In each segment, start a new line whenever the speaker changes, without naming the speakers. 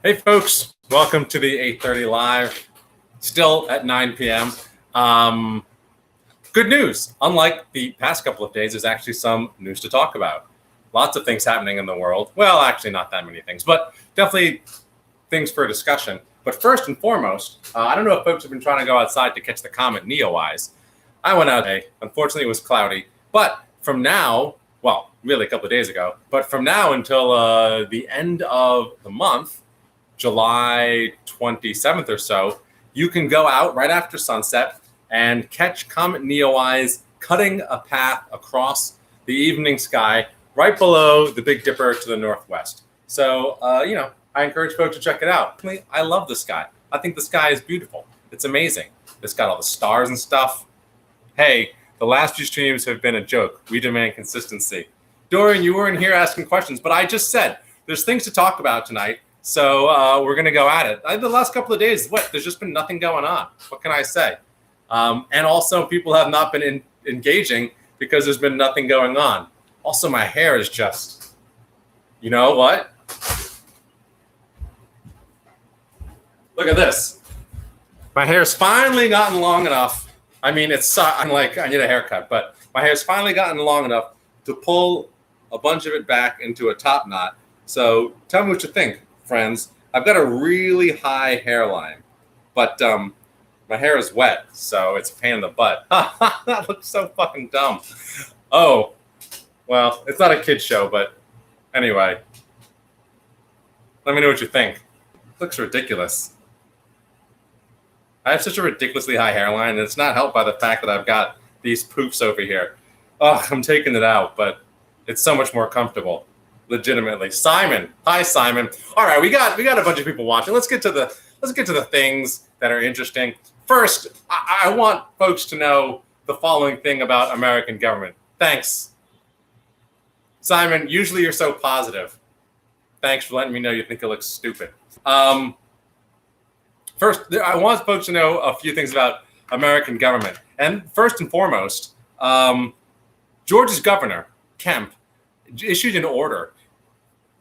Hey, folks, welcome to the 8:30 Live, still at 9 p.m. Good news. Unlike the past couple of days, there's actually some news to talk about. Lots of things happening in the world. Well, actually, not that many things, but definitely things for discussion. But first and foremost, I don't know if folks have been trying to go outside to catch the comet Neowise. I went out today. Unfortunately, it was cloudy. But from now, well, really a couple of days ago, but from now until the end of the month, July 27th or so, you can go out right after sunset and catch Comet Neowise cutting a path across the evening sky right below the Big Dipper to the northwest. So, I encourage folks to check it out. I love the sky. I think the sky is beautiful. It's amazing. It's got all the stars and stuff. Hey, the last few streams have been a joke. We demand consistency. Dorian, you weren't here asking questions, but I just said there's things to talk about tonight. So we're going to go at it. The last couple of days, there's just been nothing going on. What can I say? And also, people have not been engaging because there's been nothing going on. Also, my hair is just, you know what? Look at this. My hair's finally gotten long enough. I mean, I'm like, I need a haircut, but my hair's finally gotten long enough to pull a bunch of it back into a top knot. So tell me what you think, friends. I've got a really high hairline, but my hair is wet, so it's a pain in the butt. That looks so fucking dumb. Oh, well, it's not a kid's show, but anyway. Let me know what you think. It looks ridiculous. I have such a ridiculously high hairline, and it's not helped by the fact that I've got these poofs over here. Oh, I'm taking it out, but it's so much more comfortable. Legitimately. Simon. Hi, Simon. All right, we got a bunch of people watching. Let's get to the things that are interesting. First, I want folks to know the following thing about American government. Thanks. Simon, usually you're so positive. Thanks for letting me know you think it looks stupid. First, I want folks to know a few things about American government. And first and foremost, Georgia's governor, Kemp, issued an order,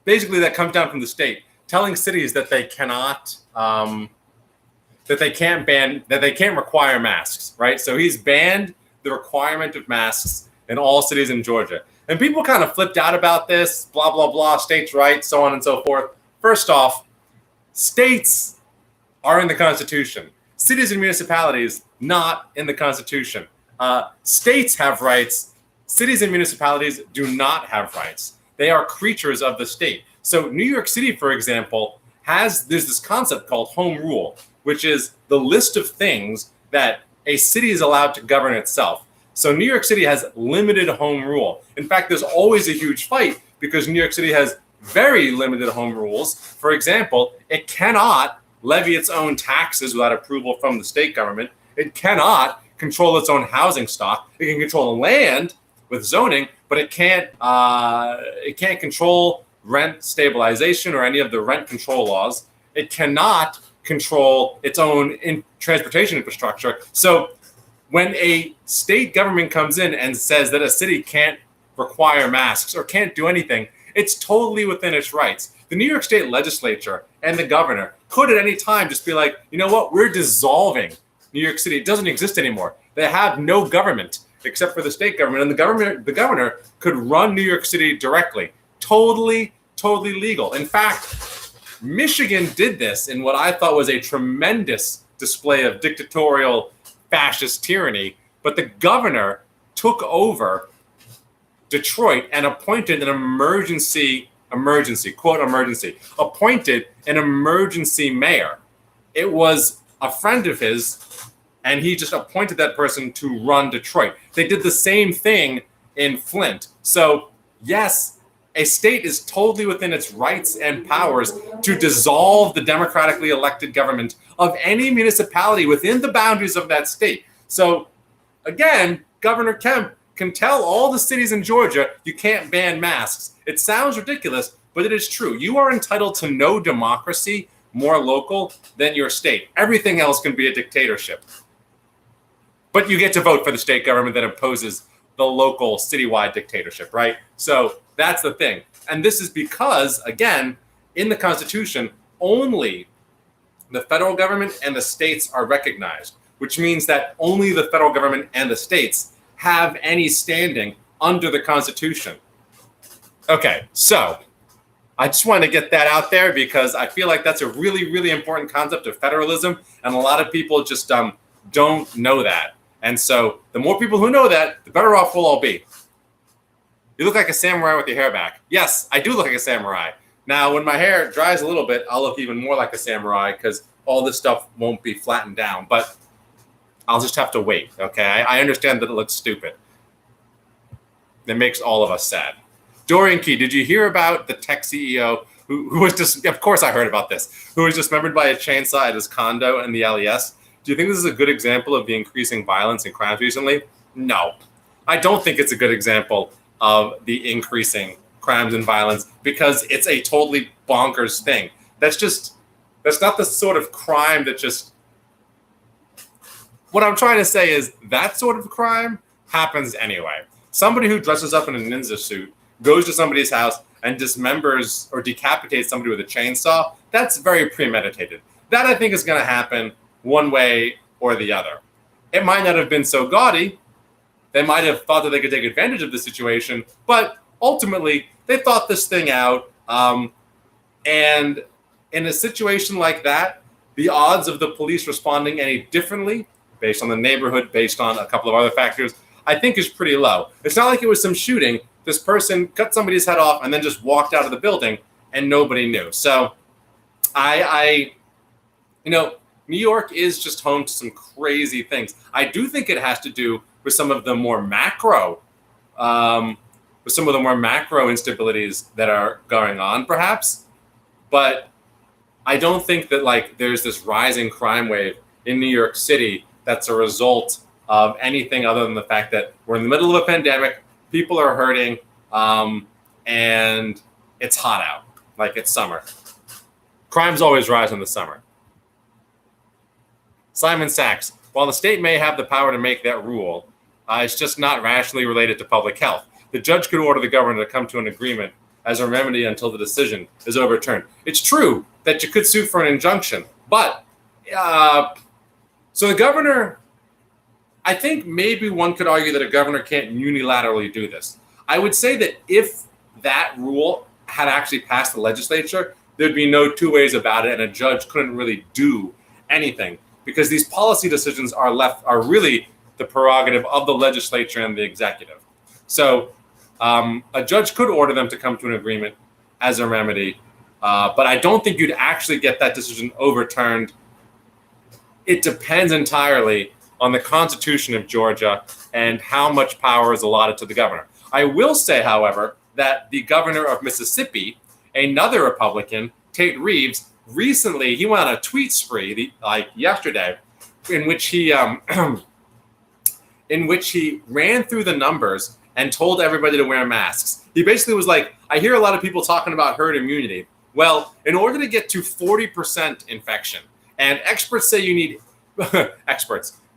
basically that comes down from the state, telling cities that they cannot, that they can't require masks, right? So he's banned the requirement of masks in all cities in Georgia. And people kind of flipped out about this, blah, blah, blah, states' rights, so on and so forth. First off, states are in the Constitution. Cities and municipalities, not in the Constitution. States have rights. Cities and municipalities do not have rights. They are creatures of the state. So New York City, for example, there's this concept called home rule, which is the list of things that a city is allowed to govern itself. So New York City has limited home rule. In fact, there's always a huge fight because New York City has very limited home rules. For example, it cannot levy its own taxes without approval from the state government. It cannot control its own housing stock. It can control the land with zoning, but it can't control rent stabilization or any of the rent control laws. It cannot control its own transportation infrastructure. So when a state government comes in and says that a city can't require masks or can't do anything, it's totally within its rights. The New York State legislature and the governor could at any time just be like, you know what, we're dissolving New York City. It doesn't exist anymore. They have no government except for the state government. And the governor could run New York City directly. Totally legal. In fact, Michigan did this in what I thought was a tremendous display of dictatorial fascist tyranny. But the governor took over Detroit and appointed an emergency, appointed an emergency mayor. It was a friend of his, and he just appointed that person to run Detroit. They did the same thing in Flint. So, yes, a state is totally within its rights and powers to dissolve the democratically elected government of any municipality within the boundaries of that state. So, again, Governor Kemp can tell all the cities in Georgia you can't ban masks. It sounds ridiculous, but it is true. You are entitled to no democracy more local than your state. Everything else can be a dictatorship. But you get to vote for the state government that imposes the local citywide dictatorship, right? So that's the thing. And this is because, again, in the Constitution, only the federal government and the states are recognized, which means that only the federal government and the states have any standing under the Constitution. Okay, so I just want to get that out there because I feel like that's a really, really important concept of federalism, and a lot of people just don't know that. And so the more people who know that, the better off we'll all be. You look like a samurai with your hair back. Yes, I do look like a samurai. Now, when my hair dries a little bit, I'll look even more like a samurai because all this stuff won't be flattened down. But I'll just have to wait, okay? I understand that it looks stupid. It makes all of us sad. Dorian Key, did you hear about the tech CEO who was just, of course I heard about this, who was dismembered by a chainsaw at his condo in the LES? Do you think this is a good example of the increasing violence and crimes recently? No. I don't think it's a good example of the increasing crimes and violence because it's a totally bonkers thing. That's not the sort of crime that just, what I'm trying to say is that sort of crime happens anyway. Somebody who dresses up in a ninja suit goes to somebody's house and dismembers or decapitates somebody with a chainsaw, that's very premeditated. That I think is going to happen one way or the other. It might not have been so gaudy. They might have thought that they could take advantage of the situation, but ultimately they thought this thing out. And in a situation like that, the odds of the police responding any differently, based on the neighborhood, based on a couple of other factors, I think is pretty low. It's not like it was some shooting. This person cut somebody's head off and then just walked out of the building and nobody knew. So New York is just home to some crazy things. I do think it has to do with some of the more macro instabilities that are going on, perhaps. But I don't think that there's this rising crime wave in New York City that's a result of anything other than the fact that we're in the middle of a pandemic, people are hurting, and it's hot out, like it's summer. Crimes always rise in the summer. Simon Sachs, while the state may have the power to make that rule, it's just not rationally related to public health. The judge could order the governor to come to an agreement as a remedy until the decision is overturned. It's true that you could sue for an injunction, but so the governor, I think maybe one could argue that a governor can't unilaterally do this. I would say that if that rule had actually passed the legislature, there'd be no two ways about it, and a judge couldn't really do anything because these policy decisions are really the prerogative of the legislature and the executive. So a judge could order them to come to an agreement as a remedy, but I don't think you'd actually get that decision overturned. It depends entirely on the Constitution of Georgia and how much power is allotted to the governor. I will say, however, that the governor of Mississippi, another Republican, Tate Reeves, recently he went on a tweet spree yesterday, in which he ran through the numbers and told everybody to wear masks. He basically was like, I hear a lot of people talking about herd immunity. Well, in order to get to 40% infection, and experts say you need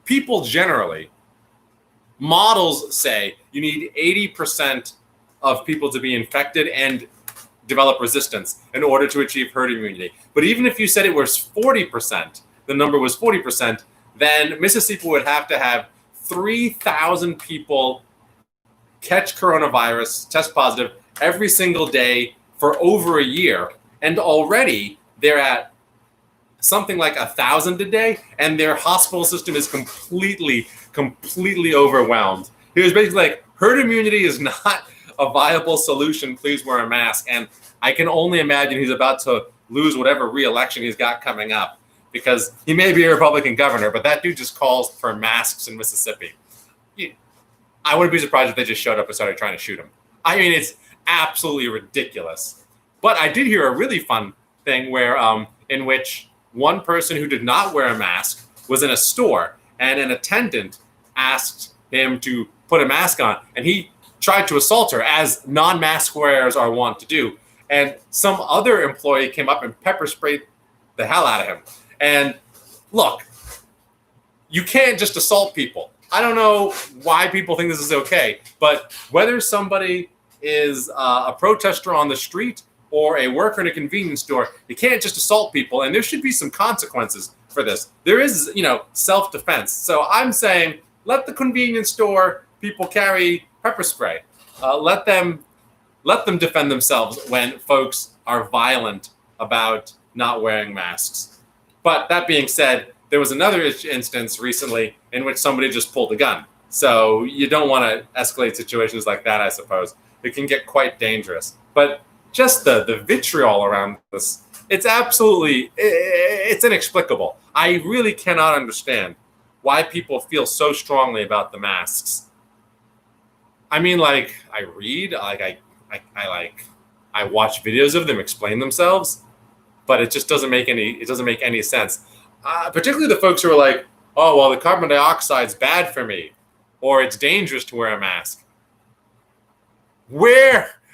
people generally, models say you need 80% of people to be infected and develop resistance in order to achieve herd immunity. But even if you said it was 40%, the number was 40%, then Mississippi would have to have 3,000 people catch coronavirus, test positive every single day for over a year. And already they're at something like 1,000 a day, and their hospital system is completely overwhelmed. He was basically like, herd immunity is not a viable solution. Please wear a mask. And I can only imagine he's about to lose whatever re-election he's got coming up, because he may be a Republican governor, but that dude just calls for masks in Mississippi. I wouldn't be surprised if they just showed up and started trying to shoot him. I mean, it's absolutely ridiculous. But I did hear a really fun thing where in which one person who did not wear a mask was in a store, and an attendant asked him to put a mask on, and he tried to assault her, as non-mask wearers are wont to do. And some other employee came up and pepper sprayed the hell out of him. And look, you can't just assault people. I don't know why people think this is okay, but whether somebody is a protester on the street or a worker in a convenience store, you can't just assault people, and there should be some consequences for this. There is, self-defense. So I'm saying let the convenience store people carry pepper spray. Let them defend themselves when folks are violent about not wearing masks. But that being said, there was another instance recently in which somebody just pulled a gun. So you don't want to escalate situations like that, I suppose. It can get quite dangerous. But just the vitriol around this, it's inexplicable. I really cannot understand why people feel so strongly about the masks. I mean, I read, I watch videos of them explain themselves, but it just doesn't make any sense. Particularly the folks who are like, oh, well, the carbon dioxide's bad for me, or it's dangerous to wear a mask.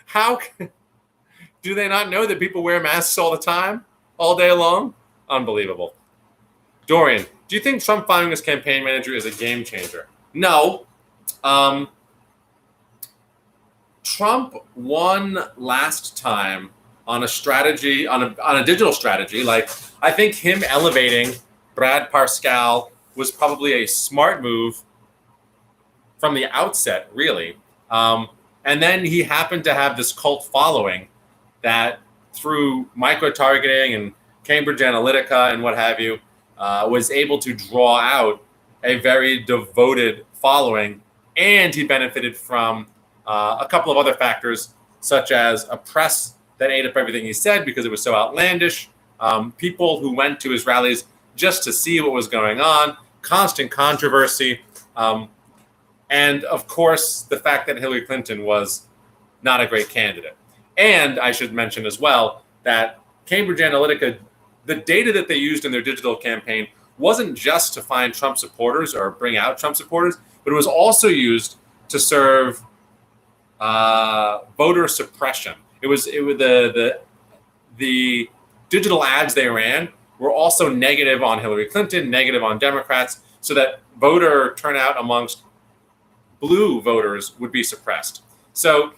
How do they not know that people wear masks all the time, all day long? Unbelievable. Dorian, do you think Trump firing his campaign manager is a game changer? No. Trump won last time on a strategy, on a digital strategy. I think him elevating Brad Parscale was probably a smart move from the outset, really. And then he happened to have this cult following that through micro-targeting and Cambridge Analytica and what have you, was able to draw out a very devoted following. And he benefited from a couple of other factors, such as a press that ate up everything he said because it was so outlandish, people who went to his rallies just to see what was going on, constant controversy, and of course, the fact that Hillary Clinton was not a great candidate. And I should mention as well that Cambridge Analytica, the data that they used in their digital campaign wasn't just to find Trump supporters or bring out Trump supporters, but it was also used to serve voter suppression. It was the digital ads they ran were also negative on Hillary Clinton, negative on Democrats, so that voter turnout amongst blue voters would be suppressed. So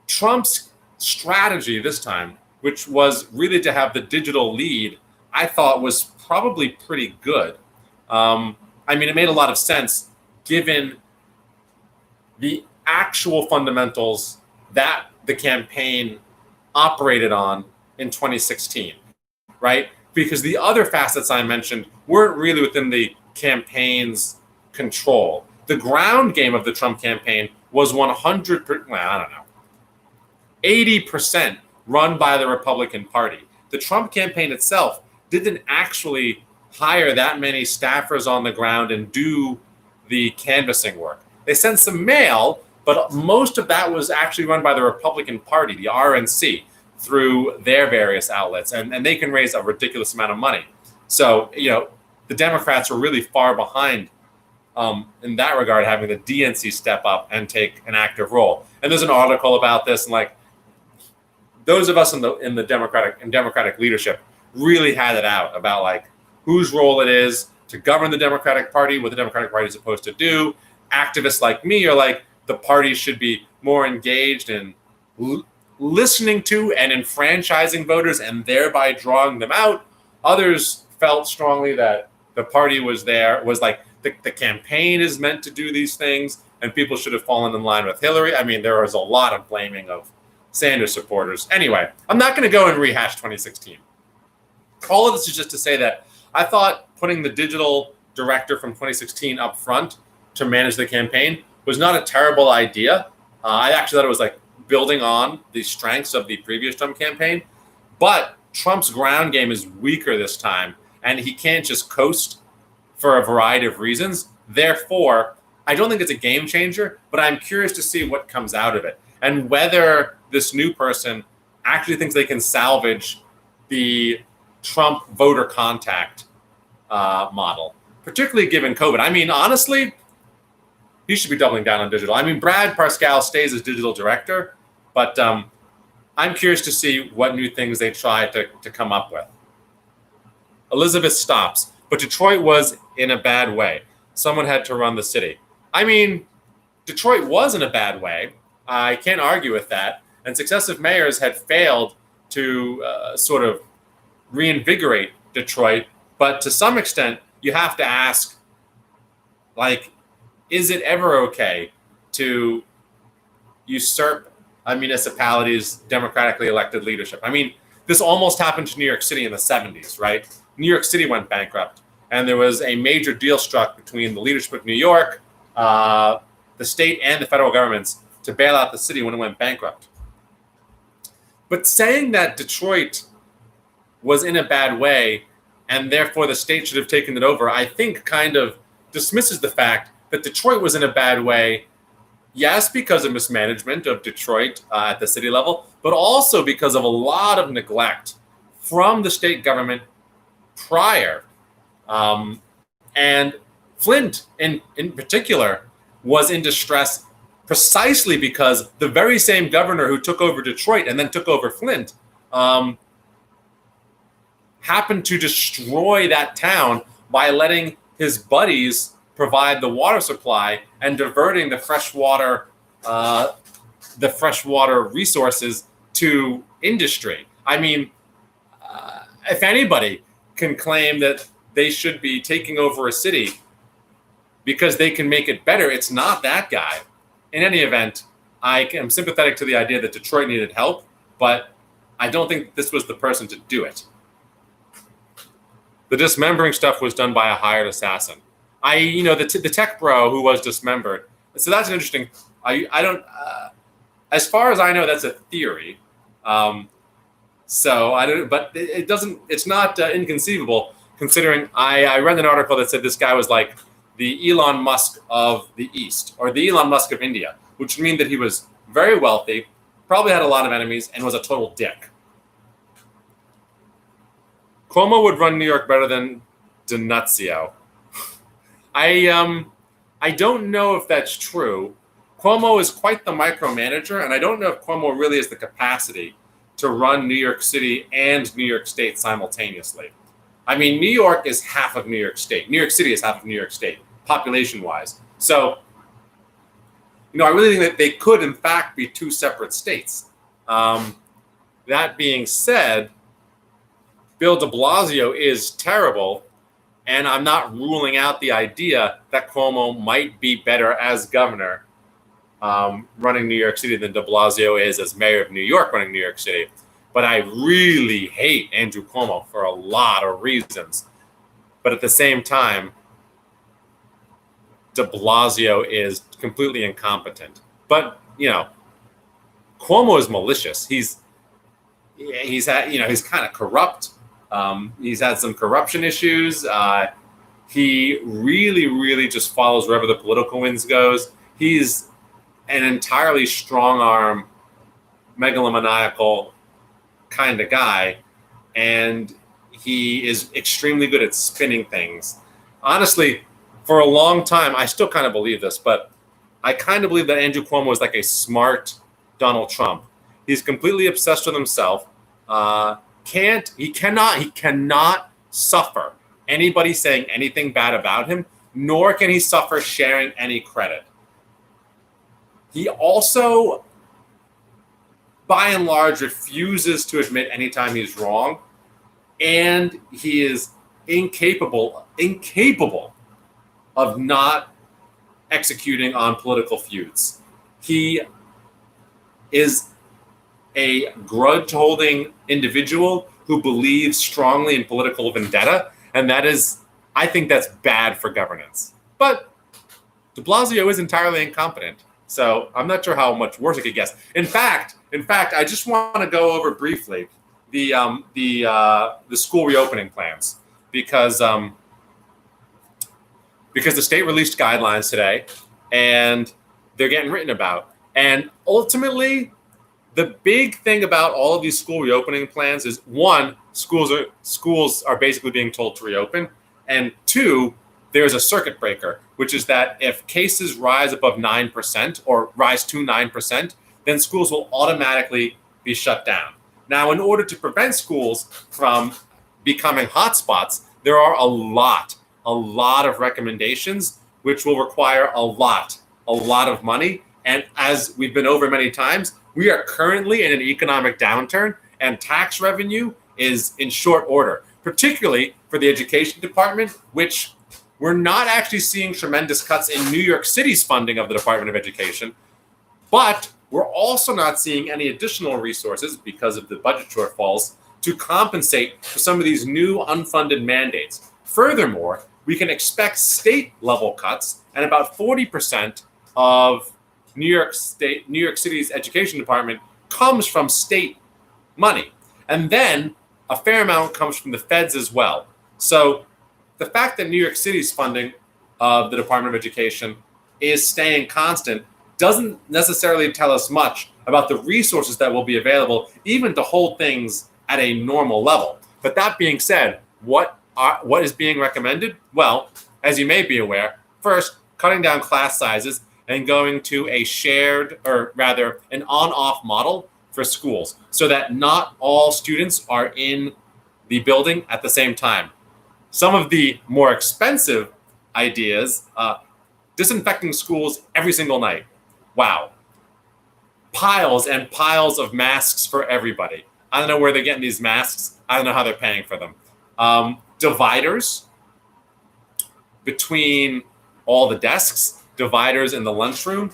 Trump's strategy this time, which was really to have the digital lead, I thought was probably pretty good. It made a lot of sense given the actual fundamentals that the campaign operated on in 2016, right? Because the other facets I mentioned weren't really within the campaign's control. The ground game of the Trump campaign was 80% run by the Republican Party. The Trump campaign itself didn't actually hire that many staffers on the ground and do the canvassing work. They sent some mail, but most of that was actually run by the Republican Party, the RNC, through their various outlets. And they can raise a ridiculous amount of money. So, the Democrats were really far behind in that regard, having the DNC step up and take an active role. And there's an article about this, and those of us in the Democratic leadership really had it out about whose role it is to govern the Democratic Party, what the Democratic Party is supposed to do. Activists like me are the party should be more engaged in listening to and enfranchising voters and thereby drawing them out. Others felt strongly that the party was the campaign is meant to do these things and people should have fallen in line with Hillary. There was a lot of blaming of Sanders supporters. Anyway, I'm not going to go and rehash 2016. All of this is just to say that I thought putting the digital director from 2016 up front to manage the campaign was not a terrible idea. I actually thought it was building on the strengths of the previous Trump campaign. But Trump's ground game is weaker this time, and he can't just coast for a variety of reasons. Therefore, I don't think it's a game changer, but I'm curious to see what comes out of it and whether this new person actually thinks they can salvage the Trump voter contact model, particularly given COVID. Honestly, he should be doubling down on digital. Brad Parscale stays as digital director, but I'm curious to see what new things they try to come up with. Elizabeth stops, but Detroit was in a bad way. Someone had to run the city. Detroit was in a bad way. I can't argue with that. and successive mayors had failed to sort of reinvigorate Detroit. But to some extent, you have to ask, like, is it ever okay to usurp a municipality's democratically elected leadership? I mean, this almost happened to New York City in the 70s, right? New York City went bankrupt, and there was a major deal struck between the leadership of New York, the state, and the federal governments to bail out the city when it went bankrupt. But saying that Detroit was in a bad way and therefore the state should have taken it over, I think kind of dismisses the fact that Detroit was in a bad way, yes, because of mismanagement of Detroit at the city level, but also because of a lot of neglect from the state government prior. And Flint, in particular, was in distress precisely because the very same governor who took over Detroit and then took over Flint happened to destroy that town by letting his buddies provide the water supply and diverting the freshwater resources to industry. I mean, if anybody can claim that they should be taking over a city because they can make it better, it's not that guy. In any event, I am sympathetic to the idea that Detroit needed help, but I don't think this was the person to do it. The dismembering stuff was done by a hired assassin. The tech bro who was dismembered. So that's an interesting. I don't. As far as I know, that's a theory. So I don't. But it doesn't. It's not inconceivable considering. I read an article that said this guy was like the Elon Musk of the East or the Elon Musk of India, which would mean that he was very wealthy, probably had a lot of enemies, and was a total dick. Cuomo would run New York better than D'Annunzio. I don't know if that's true. Cuomo is quite the micromanager, and I don't know if Cuomo really has the capacity to run New York City and New York State simultaneously. I mean, New York is half of New York State. New York City is half of New York State, population-wise. So, I really think that they could, in fact, be two separate states. That being said, Bill de Blasio is terrible, and I'm not ruling out the idea that Cuomo might be better as governor running New York City than de Blasio is as mayor of New York running New York City. But I really hate Andrew Cuomo for a lot of reasons. But at the same time, de Blasio is completely incompetent. But, Cuomo is malicious. He's kind of corrupt. He's had some corruption issues. He really, really just follows wherever the political winds goes. He's an entirely strong-arm, megalomaniacal kind of guy, and he is extremely good at spinning things. Honestly, for a long time, I still kind of believe this, but I kind of believe that Andrew Cuomo is like a smart Donald Trump. He's completely obsessed with himself. He cannot suffer anybody saying anything bad about him, nor can he suffer sharing any credit. He also, by and large, refuses to admit anytime he's wrong, and he is incapable of not executing on political feuds. He is a grudge-holding individual who believes strongly in political vendetta, and I think that's bad for governance. But de Blasio is entirely incompetent, so I'm not sure how much worse it could get. In fact, I just want to go over briefly the school reopening plans because the state released guidelines today, and they're getting written about. And ultimately, the big thing about all of these school reopening plans is, one, schools are basically being told to reopen, and two, there's a circuit breaker, which is that if cases rise above 9% or rise to 9%, then schools will automatically be shut down. Now, in order to prevent schools from becoming hotspots, there are a lot of recommendations, which will require a lot of money. And as we've been over many times, We are currently in an economic downturn, and tax revenue is in short order, particularly for the education department, which we're not actually seeing tremendous cuts in New York City's funding of the Department of Education, but we're also not seeing any additional resources because of the budget shortfalls to compensate for some of these new unfunded mandates. Furthermore, we can expect state level cuts, and about 40% of New York City's education department comes from state money. And then a fair amount comes from the feds as well. So the fact that New York City's funding of the Department of Education is staying constant doesn't necessarily tell us much about the resources that will be available, even to hold things at a normal level. But that being said, what is being recommended? Well, as you may be aware, first, cutting down class sizes and going to a shared, or rather an on-off model for schools, so that not all students are in the building at the same time. Some of the more expensive ideas, disinfecting schools every single night. Wow. Piles and piles of masks for everybody. I don't know where they're getting these masks. I don't know how they're paying for them. Dividers between all the desks, dividers in the lunchroom,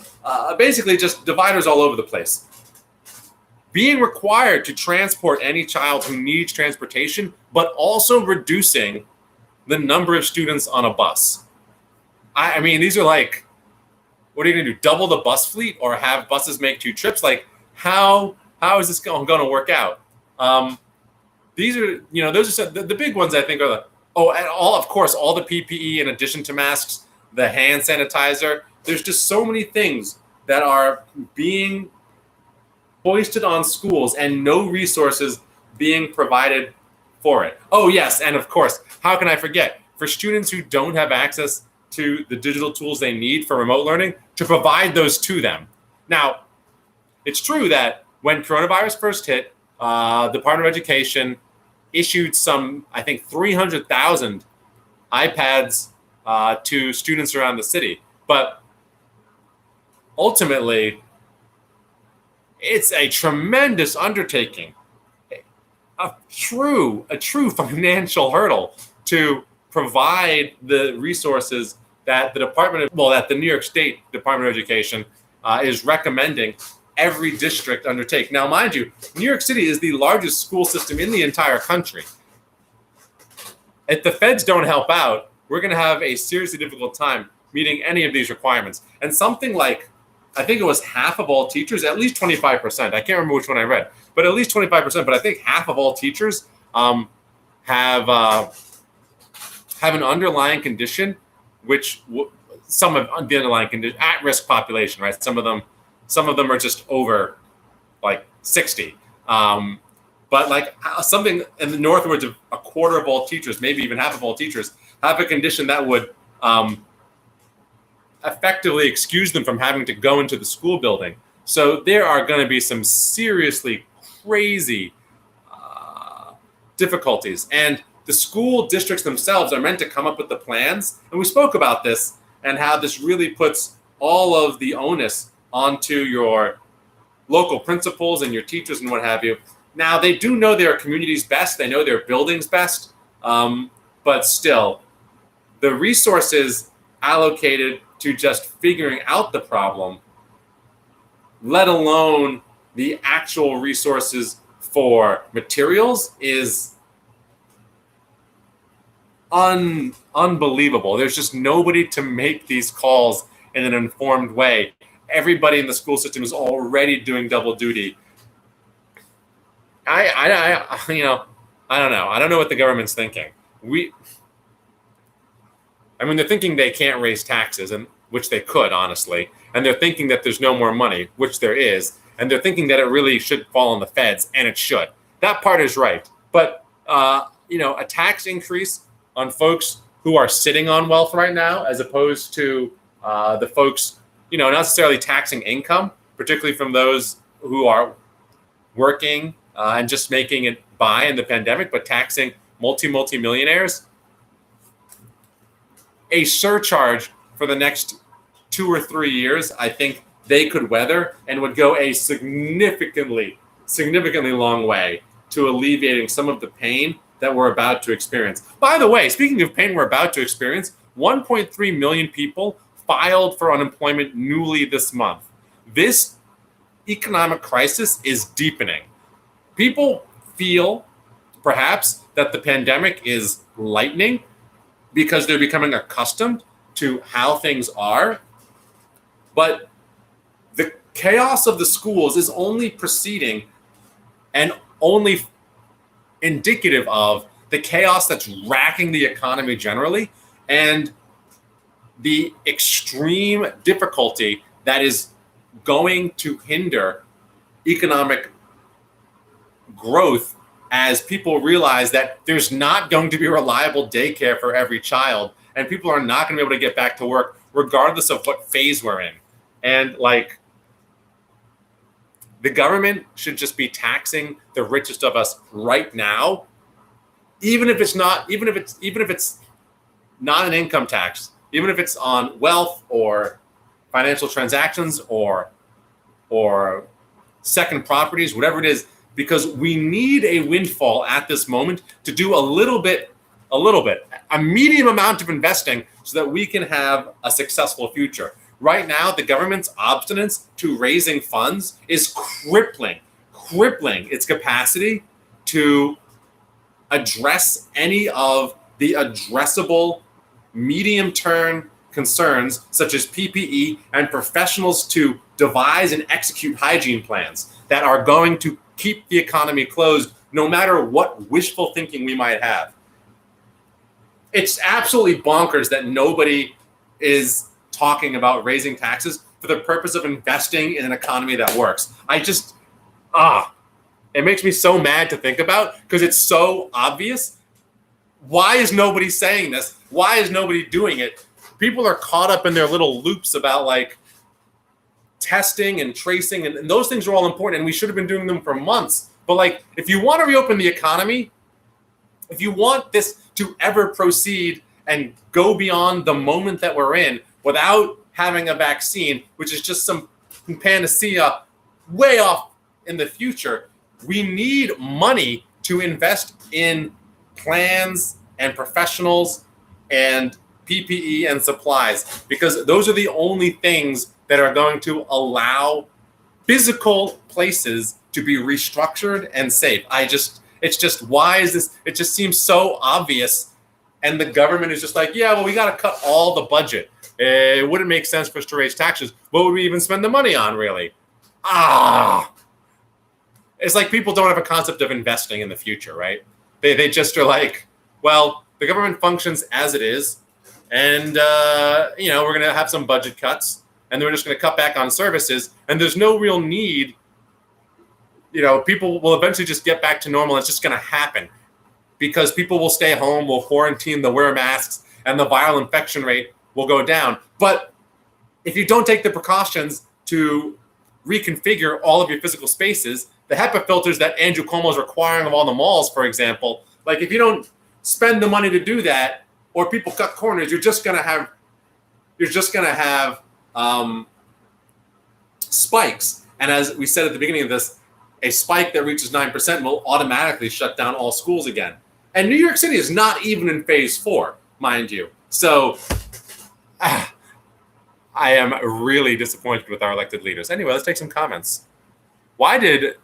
basically just dividers all over the place. Being required to transport any child who needs transportation, but also reducing the number of students on a bus. I mean, these are like, what are you going to do? Double the bus fleet, or have buses make 2 trips? Like, how is this going to work out? These are, those are the big ones. I think are and of course, all the PPE in addition to masks, the hand sanitizer. There's just so many things that are being foisted on schools and no resources being provided for it. Oh, yes. And of course, how can I forget? For students who don't have access to the digital tools they need for remote learning, to provide those to them. Now, it's true that when coronavirus first hit, the Department of Education issued some, I think, 300,000 iPads to students around the city. But ultimately, it's a tremendous undertaking, a true financial hurdle to provide the resources that that the New York State Department of Education is recommending every district undertake. Now, mind you, New York City is the largest school system in the entire country. If the feds don't help out, we're going to have a seriously difficult time meeting any of these requirements. And something like, I think it was half of all teachers, at least 25%. I can't remember which one I read, but at least 25%. But I think half of all teachers have an underlying condition, which some of the underlying condition, at-risk population, right? Some of them are just over like 60. But like something in the northwards of a quarter of all teachers, maybe even half of all teachers, have a condition that would effectively excuse them from having to go into the school building. So there are going to be some seriously crazy difficulties. And the school districts themselves are meant to come up with the plans. And we spoke about this and how this really puts all of the onus onto your local principals and your teachers and what have you. Now, they do know their communities best. They know their buildings best. But still, the resources allocated to just figuring out the problem, let alone the actual resources for materials, is unbelievable. There's just nobody to make these calls in an informed way. Everybody in the school system is already doing double duty. I don't know. I don't know what the government's thinking. They're thinking they can't raise taxes, and which they could, honestly. And they're thinking that there's no more money, which there is. And they're thinking that it really should fall on the feds, and it should. That part is right. But, a tax increase on folks who are sitting on wealth right now, as opposed to the folks, not necessarily taxing income, particularly from those who are working and just making it by in the pandemic, but taxing multi-millionaires. A surcharge for the next 2 or 3 years, I think, they could weather and would go a significantly long way to alleviating some of the pain that we're about to experience. By the way, speaking of pain we're about to experience, 1.3 million people filed for unemployment newly this month. This economic crisis is deepening. People feel perhaps that the pandemic is lightening because they're becoming accustomed to how things are. But the chaos of the schools is only proceeding and only indicative of the chaos that's racking the economy generally and the extreme difficulty that is going to hinder economic growth as people realize that there's not going to be reliable daycare for every child and people are not going to be able to get back to work regardless of what phase we're in. And like, the government should just be taxing the richest of us right now, even if it's not an income tax, even if it's on wealth or financial transactions or second properties, whatever it is, because we need a windfall at this moment to do a medium amount of investing so that we can have a successful future. Right now, the government's obstinance to raising funds is crippling its capacity to address any of the addressable medium-term concerns such as PPE and professionals to devise and execute hygiene plans that are going to keep the economy closed no matter what wishful thinking we might have. It's absolutely bonkers that nobody is talking about raising taxes for the purpose of investing in an economy that works. It makes me so mad to think about because it's so obvious. Why is nobody saying this? Why is nobody doing it? People are caught up in their little loops about like testing and tracing, and those things are all important, and we should have been doing them for months. But like, if you want to reopen the economy, if you want this to ever proceed and go beyond the moment that we're in without having a vaccine, which is just some panacea way off in the future, we need money to invest in plans and professionals and PPE and supplies, because those are the only things that are going to allow physical places to be restructured and safe. It's just, why is this? It just seems so obvious. And the government is just like, yeah, well, we got to cut all the budget. It wouldn't make sense for us to raise taxes. What would we even spend the money on, really? It's like people don't have a concept of investing in the future, right? They just are like, well, the government functions as it is. And, we're going to have some budget cuts. And then we're just going to cut back on services. And there's no real need. People will eventually just get back to normal. It's just going to happen because people will stay home, will quarantine, they'll wear masks, and the viral infection rate will go down. But if you don't take the precautions to reconfigure all of your physical spaces, the HEPA filters that Andrew Cuomo is requiring of all the malls, for example, like if you don't spend the money to do that, or people cut corners, you're just going to have spikes. And as we said at the beginning of this, a spike that reaches 9% will automatically shut down all schools again. And New York City is not even in phase 4, mind you. So I am really disappointed with our elected leaders. Anyway, let's take some comments. Why did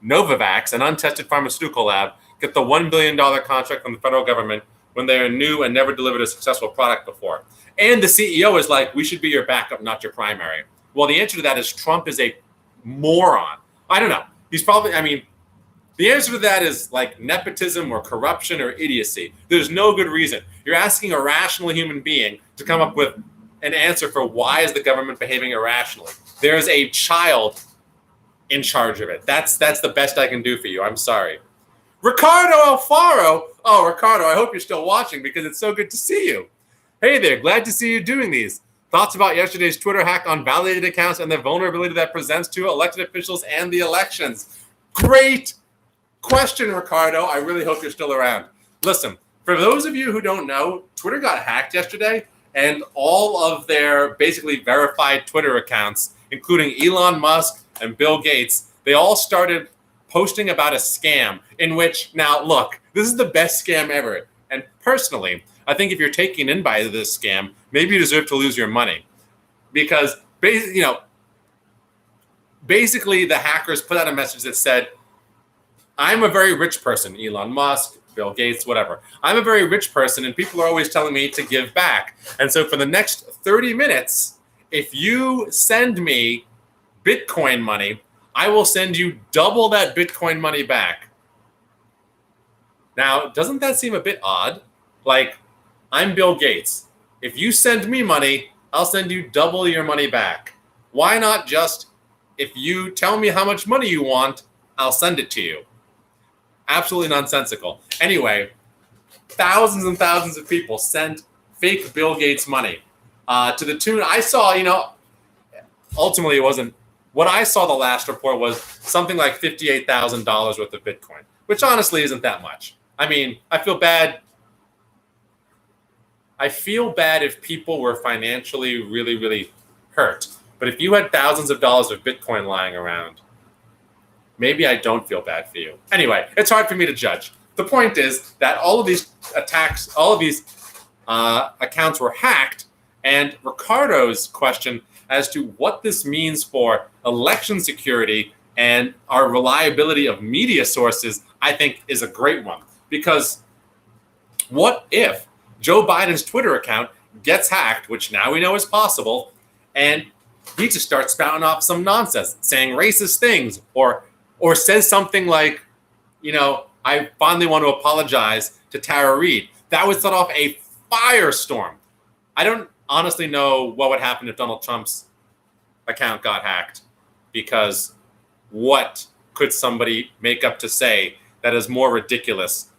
Novavax, an untested pharmaceutical lab, get the $1 billion contract from the federal government when they are new and never delivered a successful product before? And the CEO is like, we should be your backup, not your primary. Well, the answer to that is Trump is a moron. I don't know. The answer to that is like nepotism or corruption or idiocy. There's no good reason. You're asking a rational human being to come up with an answer for why is the government behaving irrationally. There's a child in charge of it. That's the best I can do for you. I'm sorry. Ricardo Alfaro. Oh, Ricardo, I hope you're still watching because it's so good to see you. Hey there, glad to see you doing these. Thoughts about yesterday's Twitter hack on validated accounts and the vulnerability that presents to elected officials and the elections? Great question, Ricardo. I really hope you're still around. Listen, for those of you who don't know, Twitter got hacked yesterday, and all of their basically verified Twitter accounts, including Elon Musk and Bill Gates, they all started posting about a scam in which, now look, this is the best scam ever. And personally, I think if you're taken in by this scam, maybe you deserve to lose your money. Because, basically the hackers put out a message that said, I'm a very rich person, Elon Musk, Bill Gates, whatever. I'm a very rich person, and people are always telling me to give back. And so for the next 30 minutes, if you send me Bitcoin money, I will send you double that Bitcoin money back. Now, doesn't that seem a bit odd? Like, I'm Bill Gates. If you send me money, I'll send you double your money back. Why not just, if you tell me how much money you want, I'll send it to you? Absolutely nonsensical. Anyway, thousands and thousands of people sent fake Bill Gates money to the tune. I saw, ultimately it wasn't, what I saw the last report was something like $58,000 worth of Bitcoin, which honestly isn't that much. I mean, I feel bad if people were financially really, really hurt. But if you had thousands of dollars of Bitcoin lying around, maybe I don't feel bad for you. Anyway, it's hard for me to judge. The point is that all of these attacks, all of these accounts were hacked, and Ricardo's question as to what this means for election security and our reliability of media sources, I think is a great one. Because what if Joe Biden's Twitter account gets hacked, which now we know is possible, and he just starts spouting off some nonsense, saying racist things, or says something like, I finally want to apologize to Tara Reid. That would set off a firestorm. I don't honestly know what would happen if Donald Trump's account got hacked, because what could somebody make up to say that is more ridiculous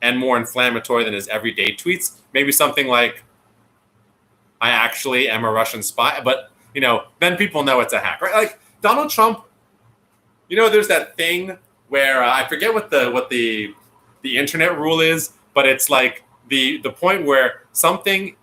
and more inflammatory than his everyday tweets? Maybe something like, I actually am a Russian spy, but then people know it's a hack, right? Like Donald Trump, there's that thing where I forget what the internet rule is, but it's like the point where something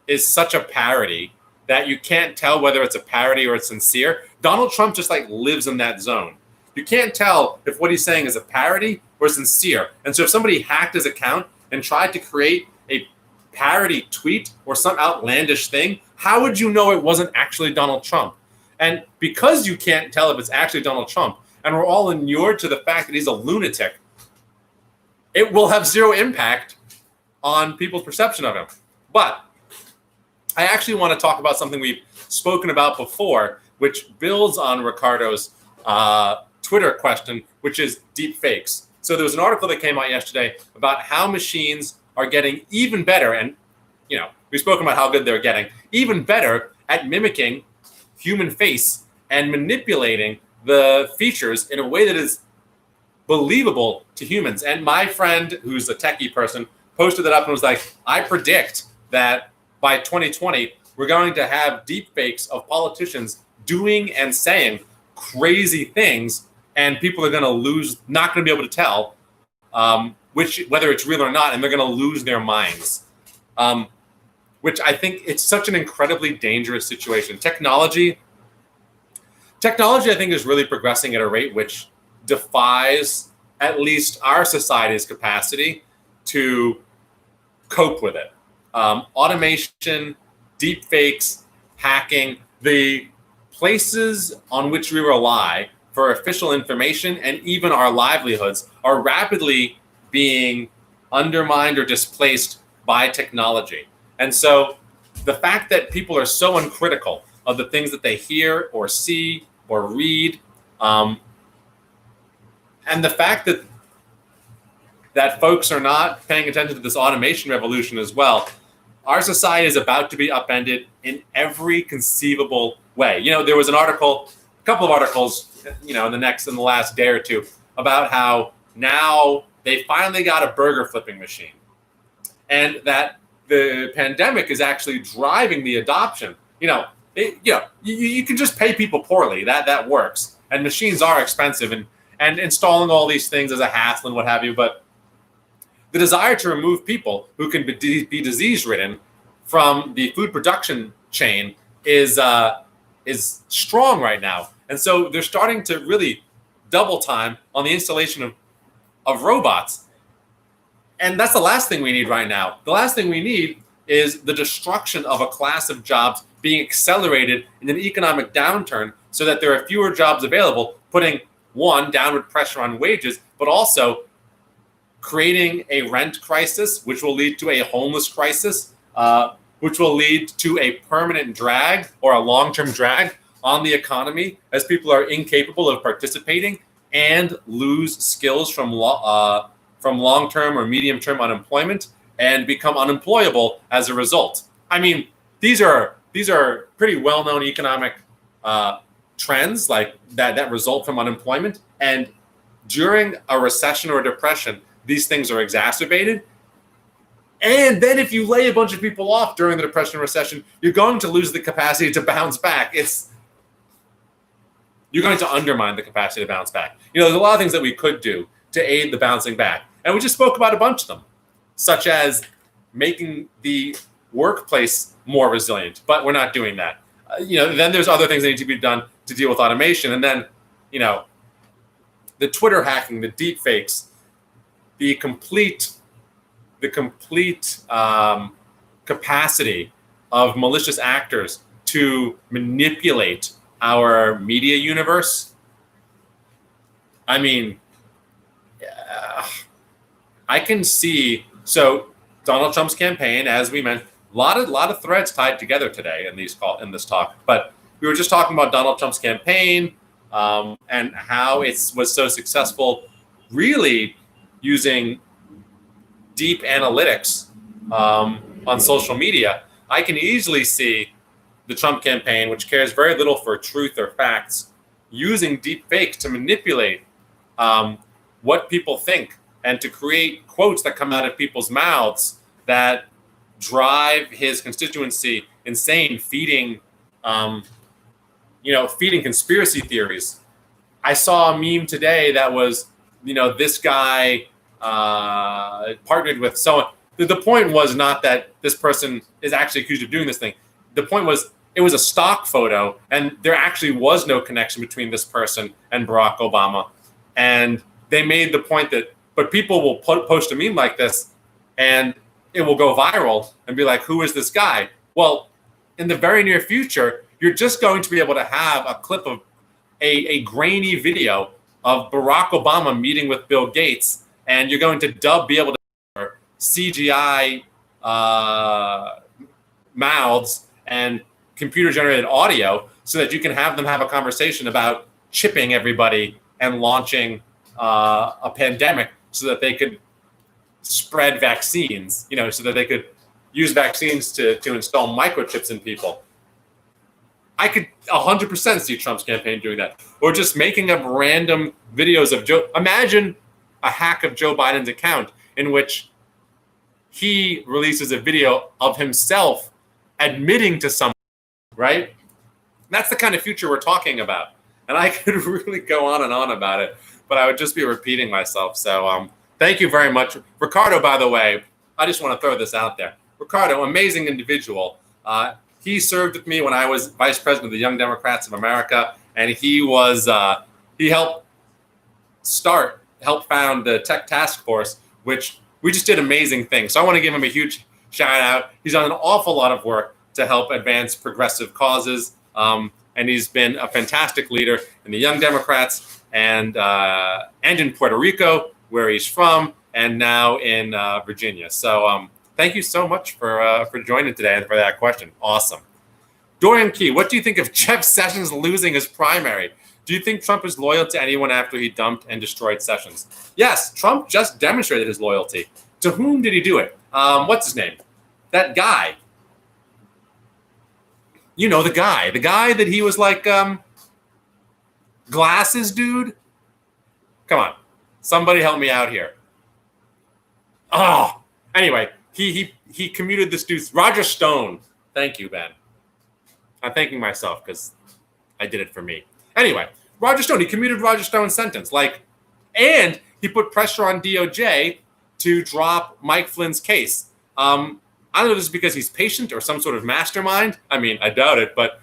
is such a parody that you can't tell whether it's a parody or it's sincere. Donald Trump just like lives in that zone. You can't tell if what he's saying is a parody or sincere. And so if somebody hacked his account and tried to create a parody tweet or some outlandish thing, how would you know it wasn't actually Donald Trump? And because you can't tell if it's actually Donald Trump, and we're all inured to the fact that he's a lunatic, it will have zero impact on people's perception of him. But I actually want to talk about something we've spoken about before, which builds on Ricardo's Twitter question, which is deep fakes. So there was an article that came out yesterday about how machines are getting even better, and we've spoken about how good they're getting, even better at mimicking human face and manipulating the features in a way that is believable to humans. And my friend, who's a techie person, posted that up and was like, I predict that by 2020, we're going to have deep fakes of politicians doing and saying crazy things, and people are going to not going to be able to tell whether it's real or not, and they're going to lose their minds. Which I think it's such an incredibly dangerous situation. Technology, I think, is really progressing at a rate which defies at least our society's capacity to cope with it. Automation, deep fakes, hacking, the places on which we rely for official information and even our livelihoods are rapidly being undermined or displaced by technology. And so the fact that people are so uncritical of the things that they hear or see or read, and the fact that folks are not paying attention to this automation revolution as well, our society is about to be upended in every conceivable way. There was a couple of articles, in the last day or two about how now they finally got a burger flipping machine, and that the pandemic is actually driving the adoption. You can just pay people poorly. That works. And machines are expensive, and installing all these things is a hassle and what have you. But the desire to remove people who can be disease-ridden from the food production chain is strong right now. And so they're starting to really double time on the installation of robots. And that's the last thing we need right now. The last thing we need is the destruction of a class of jobs being accelerated in an economic downturn so that there are fewer jobs available, putting, one, downward pressure on wages, but also creating a rent crisis, which will lead to a homeless crisis, which will lead to a permanent drag or a long-term drag on the economy as people are incapable of participating and lose skills from long-term or medium-term unemployment and become unemployable as a result. I mean, these are pretty well-known economic trends like that result from unemployment. And during a recession or depression, these things are exacerbated. And then if you lay a bunch of people off during the depression and recession, you're going to lose the capacity to bounce back. You're going to undermine the capacity to bounce back. There's a lot of things that we could do to aid the bouncing back. And we just spoke about a bunch of them, such as making the workplace more resilient, but we're not doing that. Then there's other things that need to be done to deal with automation. And then, the Twitter hacking, the deep fakes, the complete capacity of malicious actors to manipulate our media universe. I mean, I can see. So Donald Trump's campaign, as we mentioned, a lot of threads tied together today in this talk. But we were just talking about Donald Trump's campaign and how it was so successful, really using deep analytics on social media. I can easily see the Trump campaign, which cares very little for truth or facts, using deep fakes to manipulate what people think and to create quotes that come out of people's mouths that drive his constituency insane, feeding conspiracy theories. I saw a meme today that was, this guy partnered with someone. The point was not that this person is actually accused of doing this thing. The point was it was a stock photo, and there actually was no connection between this person and Barack Obama. And they made the point that, but people will post a meme like this, and it will go viral and be like, who is this guy? Well, in the very near future, you're just going to be able to have a clip of a grainy video of Barack Obama meeting with Bill Gates, and you're going to be able to CGI mouths and computer-generated audio so that you can have them have a conversation about chipping everybody and launching a pandemic so that they could spread vaccines, so that they could use vaccines to install microchips in people. I could 100% see Trump's campaign doing that. Or just making up random videos of Joe. Imagine a hack of Joe Biden's account in which he releases a video of himself admitting to something, right? That's the kind of future we're talking about. And I could really go on and on about it, but I would just be repeating myself. So thank you very much. Ricardo, by the way, I just want to throw this out there. Ricardo, amazing individual. He served with me when I was vice president of the Young Democrats of America, and he helped found the Tech Task Force, which we just did amazing things. So I want to give him a huge shout out. He's done an awful lot of work to help advance progressive causes, and he's been a fantastic leader in the Young Democrats and in Puerto Rico, where he's from, and now in Virginia. So thank you so much for joining today and for that question. Awesome. Dorian Key, what do you think of Jeff Sessions losing his primary? Do you think Trump is loyal to anyone after he dumped and destroyed Sessions? Yes, Trump just demonstrated his loyalty. To whom did he do it? What's his name? That guy. You know, the guy that he was like, glasses dude. Come on, somebody help me out here. Oh, anyway, he commuted this dude, Roger Stone. Thank you, Ben. I'm thanking myself because I did it for me. Anyway, Roger Stone, he commuted Roger Stone's sentence. And he put pressure on DOJ to drop Mike Flynn's case. I don't know if this is because he's patient or some sort of mastermind. I mean, I doubt it, but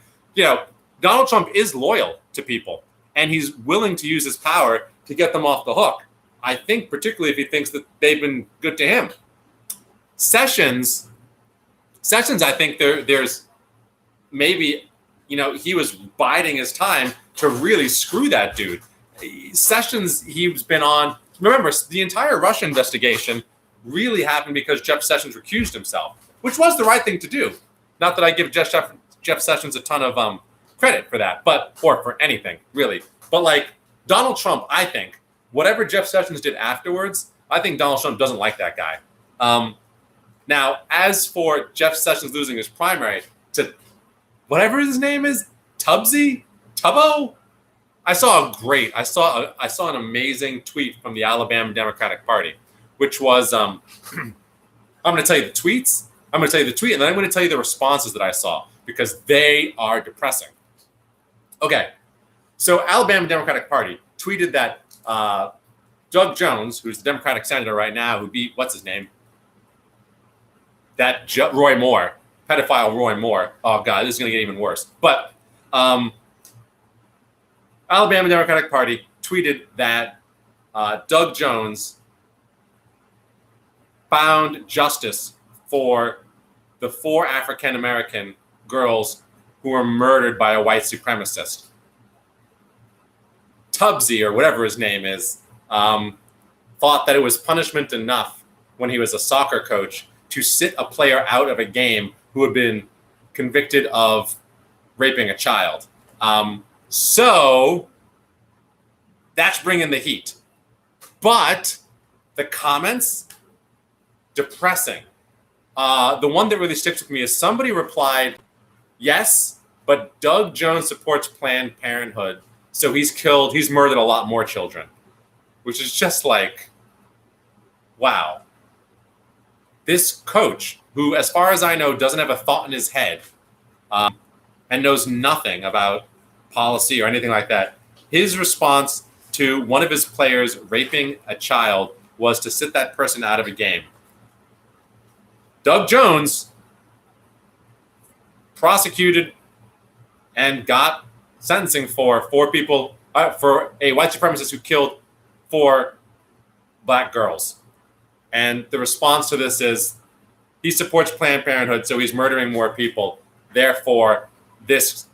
Donald Trump is loyal to people, and he's willing to use his power to get them off the hook. I think particularly if he thinks that they've been good to him. Sessions, I think there's maybe, he was biding his time to really screw that dude. Sessions, he's been on. Remember, the entire Russia investigation really happened because Jeff Sessions recused himself, which was the right thing to do. Not that I give Jeff Sessions a ton of credit for that, or for anything really. But like Donald Trump, I think whatever Jeff Sessions did afterwards, I think Donald Trump doesn't like that guy. Now, as for Jeff Sessions losing his primary to whatever his name is, Tubbo. I saw an amazing tweet from the Alabama Democratic Party, which was I'm going to tell you the tweets. I'm going to tell you the tweet, and then I'm going to tell you the responses that I saw because they are depressing. Okay, so Alabama Democratic Party tweeted that Doug Jones, who's the Democratic senator right now, who beat what's his name, Roy Moore, pedophile Roy Moore. Oh God, this is going to get even worse. But Alabama Democratic Party tweeted that Doug Jones found justice for the 4 African-American girls who were murdered by a white supremacist. Tubbsy, or whatever his name is, thought that it was punishment enough when he was a soccer coach to sit a player out of a game who had been convicted of raping a child. So that's bringing the heat. But the comments, depressing. The one that really sticks with me is somebody replied, yes, but Doug Jones supports Planned Parenthood, so he's murdered a lot more children, which is just like, wow. This coach, who, as far as I know, doesn't have a thought in his head and knows nothing about policy or anything like that, his response to one of his players raping a child was to sit that person out of a game. Doug Jones prosecuted and got sentencing for 4 people, for a white supremacist who killed 4 black girls. And the response to this is he supports Planned Parenthood, so he's murdering more people. Therefore, this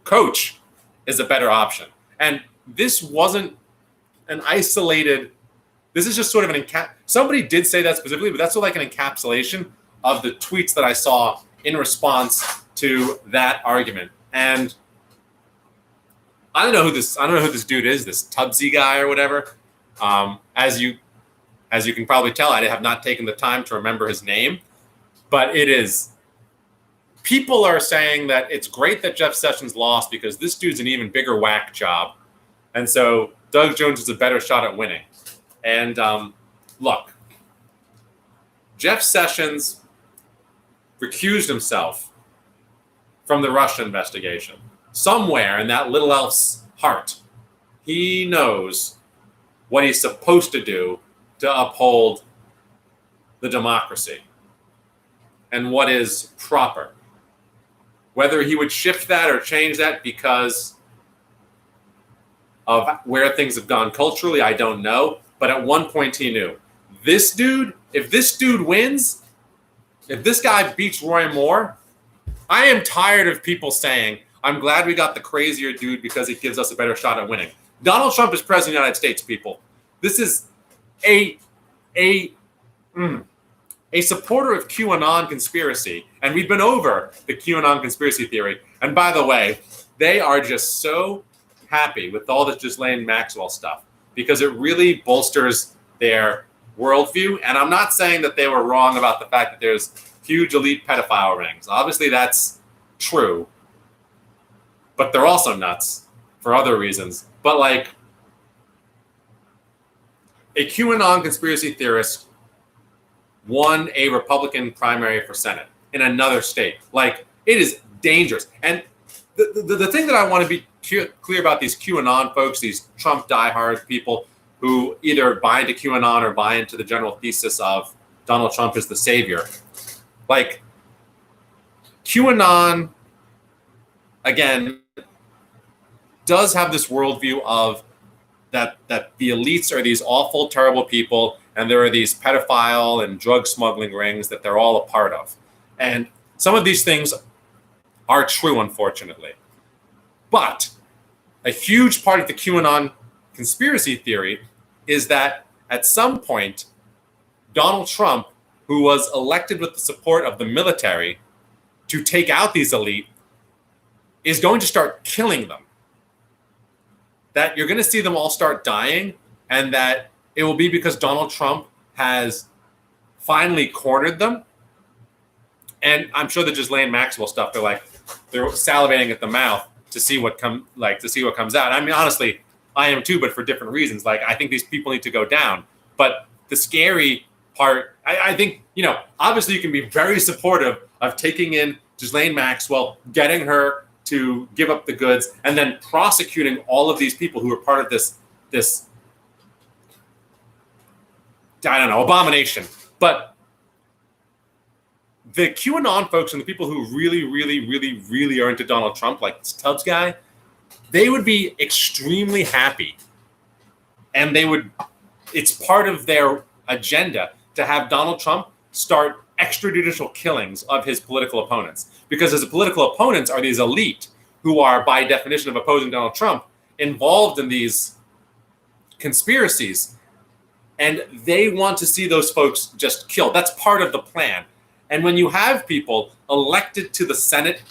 coach is a better option. And this wasn't an isolated, this is just sort of an somebody did say that specifically, but that's sort of like an encapsulation of the tweets that I saw in response to that argument. And I don't know who this dude is, this Tubbsy guy or whatever. As you can probably tell, I have not taken the time to remember his name, but it is. People are saying that it's great that Jeff Sessions lost because this dude's an even bigger whack job. And so Doug Jones is a better shot at winning. And look, Jeff Sessions recused himself from the Russia investigation. Somewhere in that little elf's heart, he knows what he's supposed to do to uphold the democracy and what is proper. Whether he would shift that or change that because of where things have gone culturally, I don't know. But at one point he knew. If this dude wins, if this guy beats Roy Moore, I am tired of people saying, I'm glad we got the crazier dude because it gives us a better shot at winning. Donald Trump is president of the United States, people. This is a supporter of QAnon conspiracy, and we've been over the QAnon conspiracy theory. And by the way, they are just so happy with all this Ghislaine Maxwell stuff because it really bolsters their worldview. And I'm not saying that they were wrong about the fact that there's huge elite pedophile rings. Obviously, that's true, but they're also nuts for other reasons. But like, a QAnon conspiracy theorist won a Republican primary for Senate in another state. Like, it is dangerous. And the thing that I want to be clear about these QAnon folks, these Trump diehard people who either buy into QAnon or buy into the general thesis of Donald Trump is the savior. Like QAnon, again, does have this worldview of that the elites are these awful, terrible people, and there are these pedophile and drug smuggling rings that they're all a part of. And some of these things are true, unfortunately. But a huge part of the QAnon conspiracy theory is that at some point, Donald Trump, who was elected with the support of the military to take out these elite, is going to start killing them. That you're going to see them all start dying, and that it will be because Donald Trump has finally cornered them. And I'm sure the Ghislaine Maxwell stuff, they're salivating at the mouth to see what comes out. I mean, honestly, I am too, but for different reasons. Like, I think these people need to go down. But the scary part, I think, obviously you can be very supportive of taking in Ghislaine Maxwell, getting her to give up the goods, and then prosecuting all of these people who are part of this I don't know, abomination. But the QAnon folks and the people who really, really, really, really are into Donald Trump, like this Tubbs guy, they would be extremely happy. And it's part of their agenda to have Donald Trump start extrajudicial killings of his political opponents. Because his political opponents are these elite who are, by definition of opposing Donald Trump, involved in these conspiracies. And they want to see those folks just killed. That's part of the plan. And when you have people elected to the Senate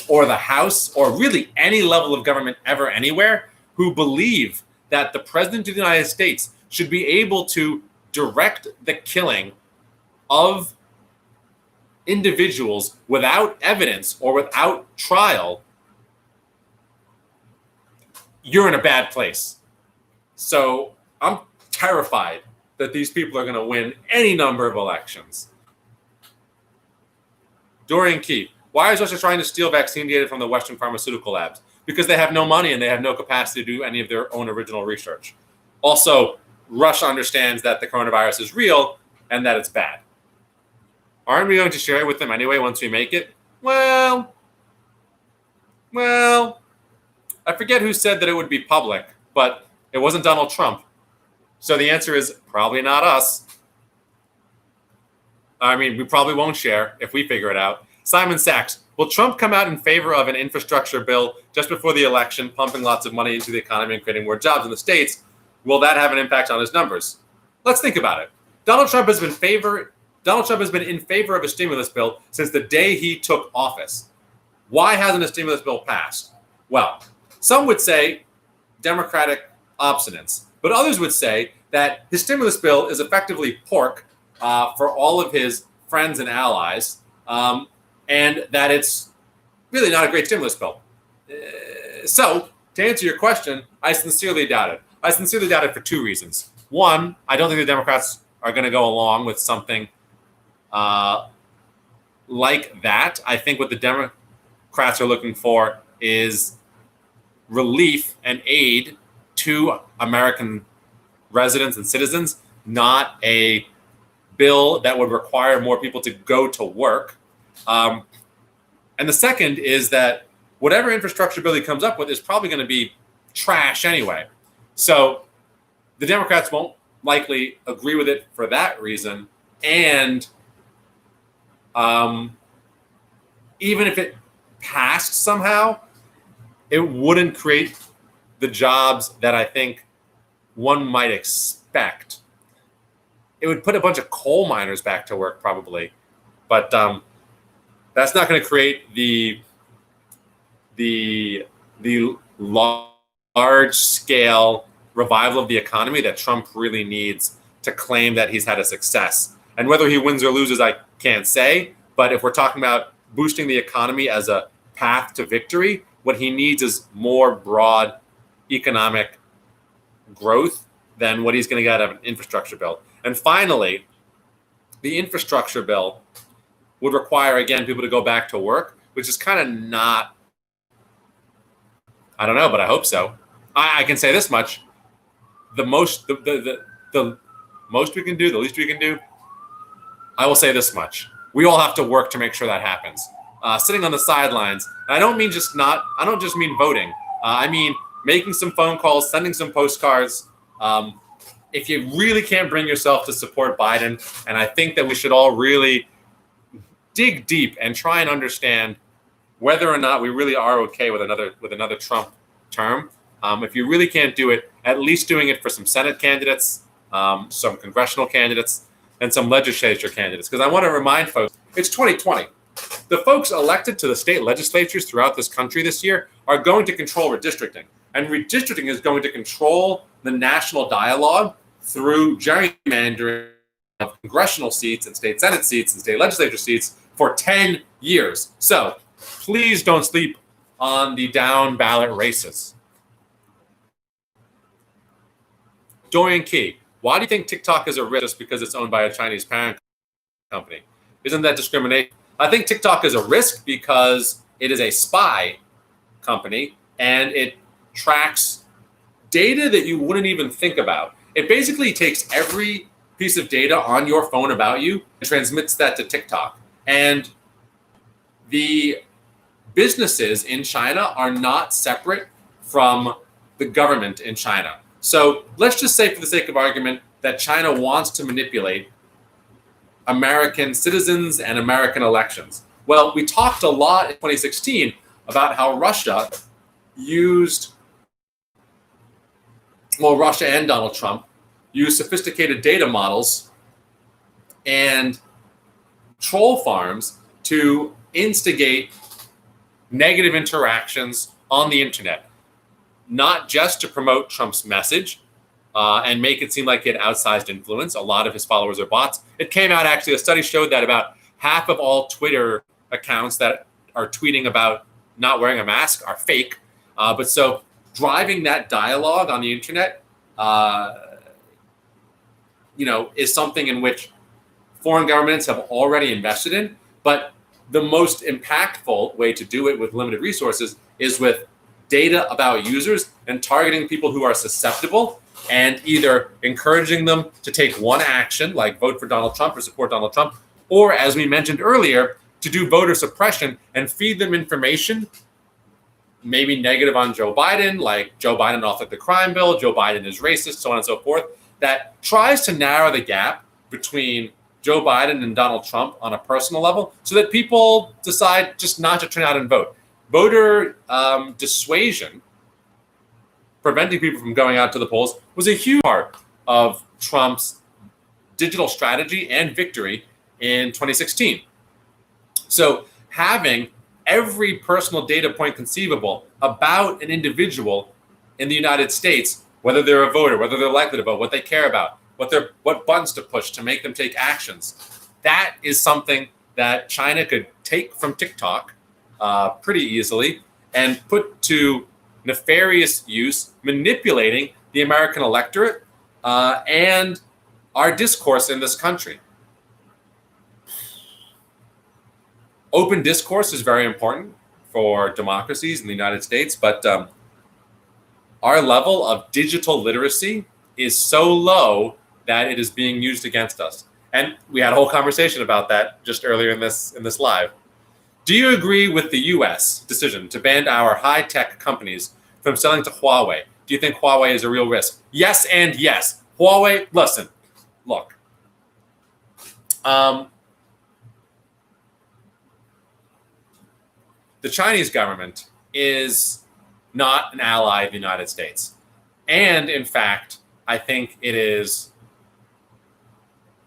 or the House or really any level of government ever anywhere who believe that the President of the United States should be able to direct the killing of individuals without evidence or without trial, you're in a bad place. So I'm terrified that these people are going to win any number of elections. Dorian Keefe, why is Russia trying to steal vaccine data from the Western pharmaceutical labs? Because they have no money and they have no capacity to do any of their own original research. Also, Russia understands that the coronavirus is real and that it's bad. Aren't we going to share it with them anyway once we make it? Well, I forget who said that it would be public, but it wasn't Donald Trump. So the answer is probably not us. I mean, we probably won't share if we figure it out. Simon Sachs, will Trump come out in favor of an infrastructure bill just before the election, pumping lots of money into the economy and creating more jobs in the States? Will that have an impact on his numbers? Let's think about it. Donald Trump has been in favor of a stimulus bill since the day he took office. Why hasn't a stimulus bill passed? Well, some would say Democratic obstinance, but others would say that his stimulus bill is effectively pork for all of his friends and allies, and that it's really not a great stimulus bill. So, to answer your question, I sincerely doubt it. I sincerely doubt it for two reasons. One, I don't think the Democrats are going to go along with something like that. I think what the Democrats are looking for is relief and aid to American residents and citizens, not a bill that would require more people to go to work. And the second is that whatever infrastructure bill he comes up with is probably going to be trash anyway. So the Democrats won't likely agree with it for that reason. And even if it passed somehow, it wouldn't create the jobs that I think one might expect. It would put a bunch of coal miners back to work probably, but that's not going to create the large scale revival of the economy that Trump really needs to claim that he's had a success. And whether he wins or loses, I can't say. But if we're talking about boosting the economy as a path to victory, what he needs is more broad economic growth than what he's going to get out of an infrastructure bill. And finally, the infrastructure bill would require, again, people to go back to work, which is kind of not, I don't know, but I hope so. I can say this much. The most we can do, the least we can do, I will say this much. we all have to work to make sure that happens. Sitting on the sidelines, and I don't just mean voting. I mean making some phone calls, sending some postcards. If you really can't bring yourself to support Biden, and I think that we should all really dig deep and try and understand whether or not we really are okay with another Trump term. If you really can't do it, at least doing it for some Senate candidates, some congressional candidates, and some legislature candidates. Because I want to remind folks, it's 2020. The folks elected to the state legislatures throughout this country this year are going to control redistricting. And redistricting is going to control the national dialogue through gerrymandering of congressional seats and state Senate seats and state legislature seats for 10 years. So please don't sleep on the down ballot races. Dorian Key, why do you think TikTok is a risk just because it's owned by a Chinese parent company? Isn't that discrimination? I think TikTok is a risk because it is a spy company and it tracks data that you wouldn't even think about. It basically takes every piece of data on your phone about you and transmits that to TikTok. And the businesses in China are not separate from the government in China. So let's just say, for the sake of argument, that China wants to manipulate American citizens and American elections. Well, we talked a lot in 2016 about how Russia and Donald Trump used sophisticated data models and troll farms to instigate negative interactions on the internet, not just to promote Trump's message and make it seem like he had outsized influence. A lot of his followers are bots. It came out, actually, a study showed that about half of all Twitter accounts that are tweeting about not wearing a mask are fake. But so driving that dialogue on the internet, is something in which foreign governments have already invested in. But the most impactful way to do it with limited resources is with data about users and targeting people who are susceptible and either encouraging them to take one action, like vote for Donald Trump or support Donald Trump, or, as we mentioned earlier, to do voter suppression and feed them information, maybe negative on Joe Biden, like Joe Biden authored the crime bill, Joe Biden is racist, so on and so forth, that tries to narrow the gap between Joe Biden and Donald Trump on a personal level so that people decide just not to turn out and vote. Voter dissuasion, preventing people from going out to the polls, was a huge part of Trump's digital strategy and victory in 2016. So having every personal data point conceivable about an individual in the United States, whether they're a voter, whether they're likely to vote, what they care about, what buttons to push to make them take actions, that is something that China could take from TikTok pretty easily and put to nefarious use, manipulating the American electorate and our discourse in this country. Open discourse is very important for democracies in the United States, but our level of digital literacy is so low that it is being used against us. And we had a whole conversation about that just earlier in this live. Do you agree with the U.S. decision to ban our high-tech companies from selling to Huawei? Do you think Huawei is a real risk? Yes and yes. Huawei, listen, look. The Chinese government is not an ally of the United States. And in fact, I think it is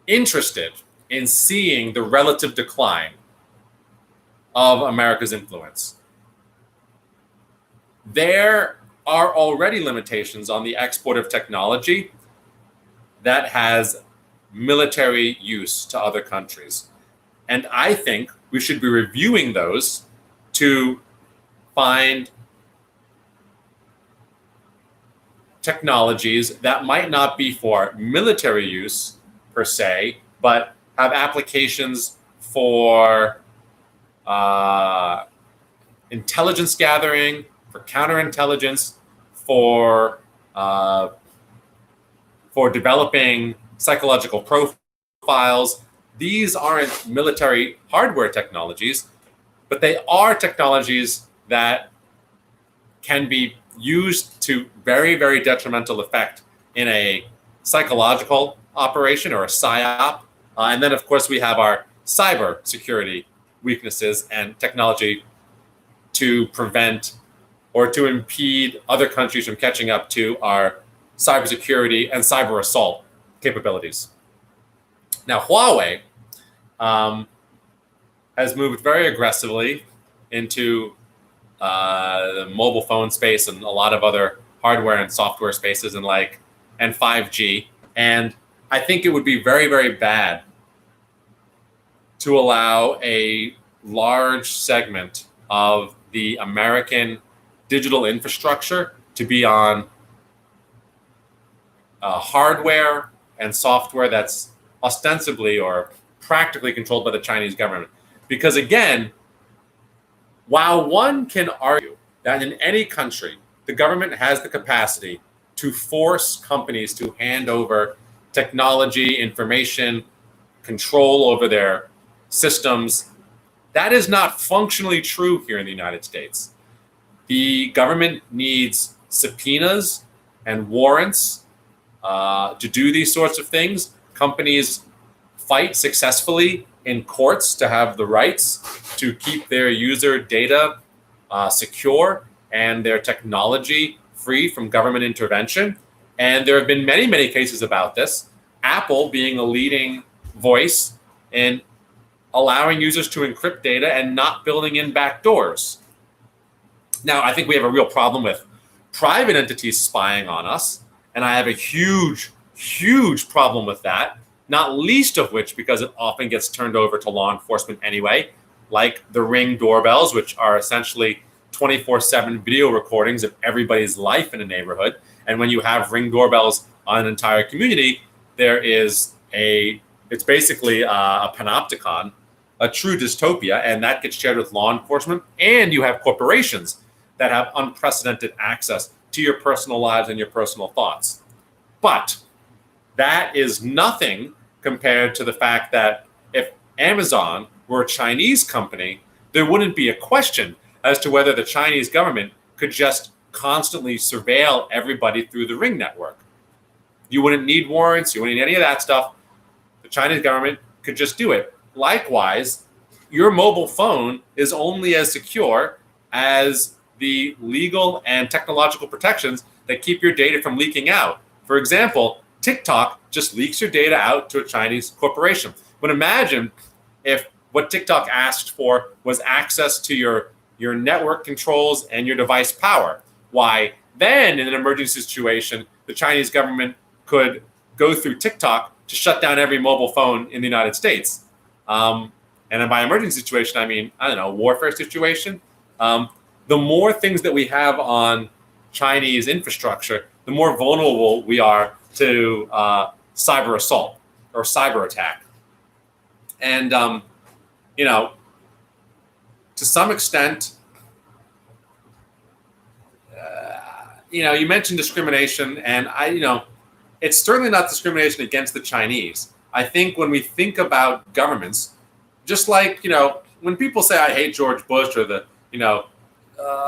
interested in seeing the relative decline of America's influence. There are already limitations on the export of technology that has military use to other countries. And I think we should be reviewing those to find technologies that might not be for military use per se, but have applications for intelligence gathering, for counterintelligence, for developing psychological profiles, these aren't military hardware technologies, but they are technologies that can be used to very, very detrimental effect in a psychological operation or a psyop. And then, of course, we have our cyber security weaknesses and technology to prevent or to impede other countries from catching up to our cybersecurity and cyber assault capabilities. Now, Huawei has moved very aggressively into the mobile phone space and a lot of other hardware and software spaces and 5G. And I think it would be very, very bad to allow a large segment of the American digital infrastructure to be on hardware and software that's ostensibly or practically controlled by the Chinese government. Because again, while one can argue that in any country, the government has the capacity to force companies to hand over technology, information, control over their systems, that is not functionally true here in the United States. The government needs subpoenas and warrants to do these sorts of things. Companies fight successfully in courts to have the rights to keep their user data secure and their technology free from government intervention. And there have been many, many cases about this. Apple being a leading voice in allowing users to encrypt data and not building in backdoors. Now, I think we have a real problem with private entities spying on us. And I have a huge, huge problem with that, not least of which because it often gets turned over to law enforcement anyway, like the Ring doorbells, which are essentially 24/7 video recordings of everybody's life in a neighborhood. And when you have Ring doorbells on an entire community, it's basically a panopticon, a true dystopia, and that gets shared with law enforcement. And you have corporations that have unprecedented access to your personal lives and your personal thoughts. But that is nothing compared to the fact that if Amazon were a Chinese company, there wouldn't be a question as to whether the Chinese government could just constantly surveil everybody through the Ring network. You wouldn't need warrants, you wouldn't need any of that stuff. The Chinese government could just do it. Likewise, your mobile phone is only as secure as the legal and technological protections that keep your data from leaking out. For example, TikTok just leaks your data out to a Chinese corporation. But imagine if what TikTok asked for was access to your network controls and your device power. Why, then in an emergency situation, the Chinese government could go through TikTok to shut down every mobile phone in the United States. And then by emergency situation, I mean, warfare situation. The more things that we have on Chinese infrastructure, the more vulnerable we are to cyber assault or cyber attack. And, to some extent, you mentioned discrimination, and it's certainly not discrimination against the Chinese. I think when we think about governments, just like, when people say, I hate George Bush or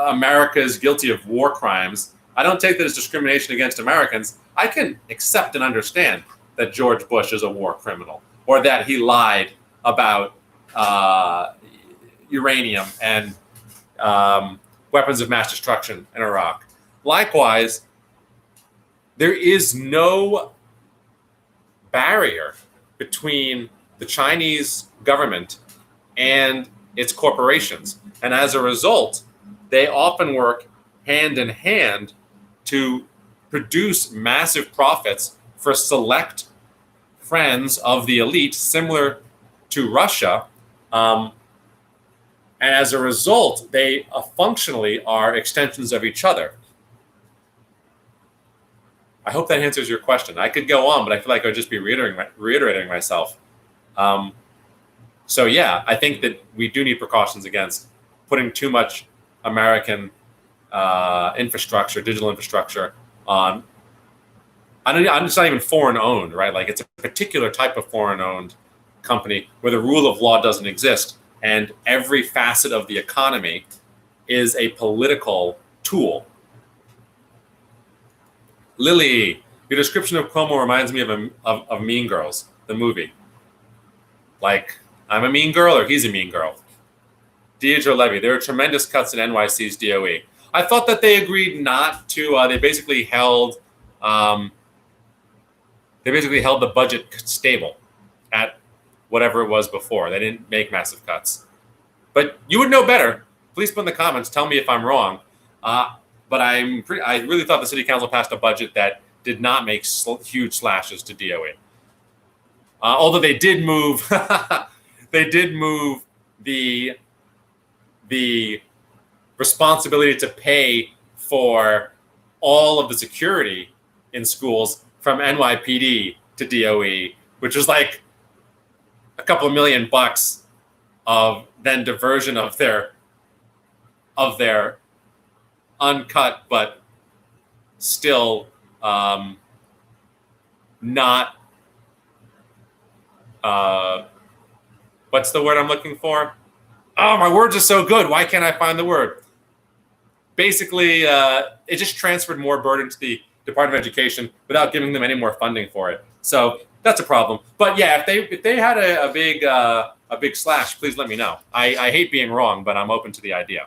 America is guilty of war crimes, I don't take that as discrimination against Americans. I can accept and understand that George Bush is a war criminal or that he lied about uranium and weapons of mass destruction in Iraq. Likewise, there is no barrier between the Chinese government and its corporations. And as a result, they often work hand in hand to produce massive profits for select friends of the elite, similar to Russia. And as a result, they functionally are extensions of each other. I hope that answers your question. I could go on, but I feel like I would just be reiterating myself. So yeah, I think that we do need precautions against putting too much American infrastructure, digital infrastructure on. It's not even foreign owned, right? Like it's a particular type of foreign owned company where the rule of law doesn't exist, and every facet of the economy is a political tool. Lily, your description of Cuomo reminds me of Mean Girls, the movie. Like, I'm a mean girl or he's a mean girl. Deidre Levy, there are tremendous cuts in NYC's DOE. I thought that they agreed not to. They basically held the budget stable at whatever it was before. They didn't make massive cuts. But you would know better. Please put in the comments. Tell me if I'm wrong. But I really thought the city council passed a budget that did not make huge slashes to DOE. Although they did move, the responsibility to pay for all of the security in schools from NYPD to DOE, which was like a couple of $1 million of then diversion of their uncut but still not what's the word I'm looking for? Oh, my words are so good. Why can't I find the word? Basically, it just transferred more burden to the Department of Education without giving them any more funding for it. So that's a problem. But yeah, if they had a big slash, please let me know. I hate being wrong, but I'm open to the idea.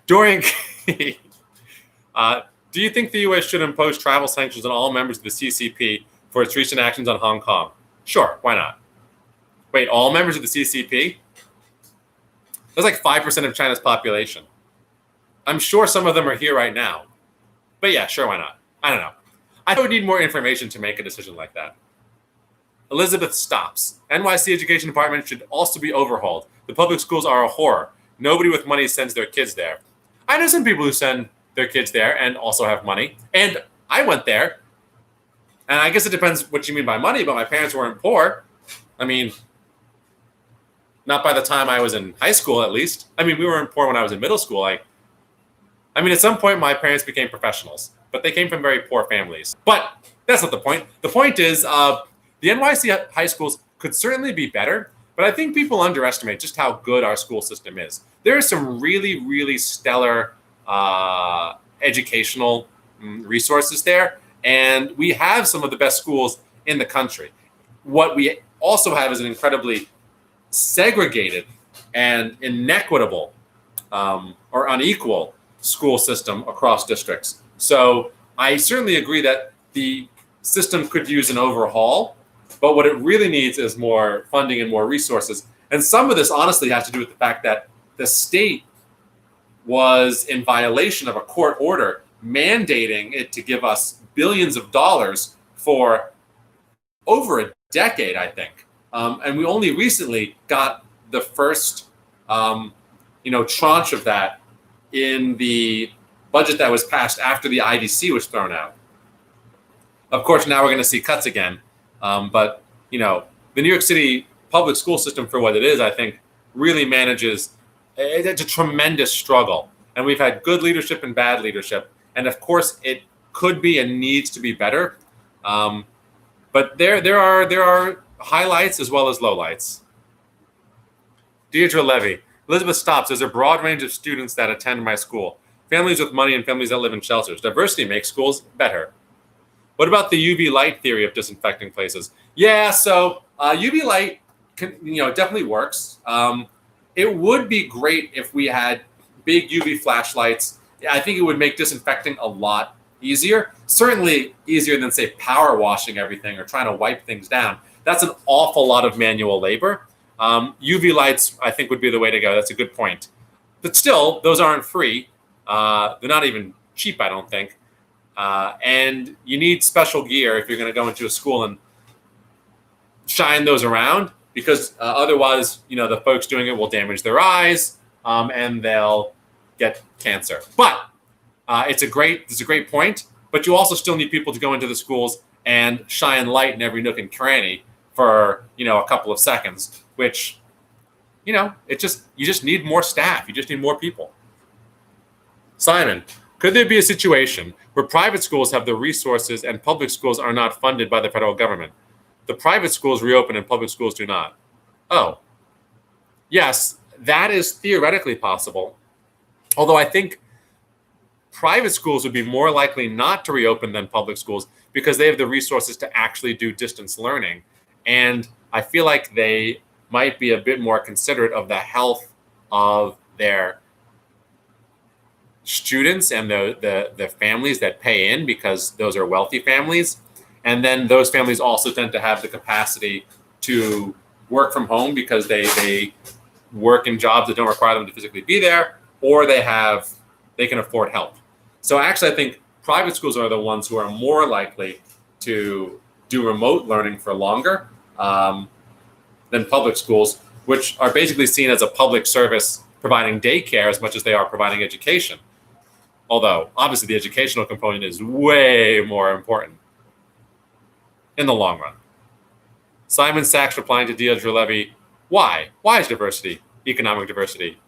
Dorian, do you think the U.S. should impose travel sanctions on all members of the CCP for its recent actions on Hong Kong? Sure, why not? Wait, all members of the CCP? That's like 5% of China's population. I'm sure some of them are here right now. But yeah, sure, why not? I don't know. I would need more information to make a decision like that. Elizabeth Stops. NYC Education Department should also be overhauled. The public schools are a horror. Nobody with money sends their kids there. I know some people who send their kids there and also have money. And I went there. And I guess it depends what you mean by money, but my parents weren't poor. I mean, not by the time I was in high school, at least. I mean, we weren't poor when I was in middle school. I mean, at some point, my parents became professionals, but they came from very poor families. But that's not the point. The point is the NYC high schools could certainly be better, but I think people underestimate just how good our school system is. There are some really, really stellar educational resources there, and we have some of the best schools in the country. What we also have is an incredibly segregated and inequitable or unequal school system across districts. So I certainly agree that the system could use an overhaul, but what it really needs is more funding and more resources. And some of this honestly has to do with the fact that the state was in violation of a court order mandating it to give us billions of dollars for over a decade, I think. And we only recently got the first, tranche of that in the budget that was passed after the IDC was thrown out. Of course, now we're going to see cuts again. But, the New York City public school system, for what it is, I think, really manages. It's a tremendous struggle. And we've had good leadership and bad leadership. And, of course, it could be and needs to be better. But there are highlights as well as lowlights. Deidre Levy. Elizabeth Stops. There's a broad range of students that attend my school. Families with money and families that live in shelters. Diversity makes schools better. What about the UV light theory of disinfecting places? Yeah, so UV light definitely works. It would be great if we had big UV flashlights. I think it would make disinfecting a lot easier. Certainly easier than, say, power washing everything or trying to wipe things down. That's an awful lot of manual labor. UV lights, I think, would be the way to go. That's a good point. But still, those aren't free. They're not even cheap, I don't think. And you need special gear if you're going to go into a school and shine those around, because otherwise, the folks doing it will damage their eyes and they'll get cancer. But it's a great point. But you also still need people to go into the schools and shine light in every nook and cranny for a couple of seconds, which you just need more staff. You just need more people. Simon, could there be a situation where private schools have the resources and public schools are not funded by the federal government? the private schools reopen and public schools do not. Oh, yes, that is theoretically possible. Although I think private schools would be more likely not to reopen than public schools because they have the resources to actually do distance learning. And I feel like they might be a bit more considerate of the health of their students and the families that pay in, because those are wealthy families. And then those families also tend to have the capacity to work from home because they work in jobs that don't require them to physically be there, or they can afford help. So actually, I think private schools are the ones who are more likely to do remote learning for longer than public schools, which are basically seen as a public service providing daycare as much as they are providing education. Although, obviously, the educational component is way more important in the long run. Simon Sachs replying to Deirdre Levy, why? Why is diversity, economic diversity,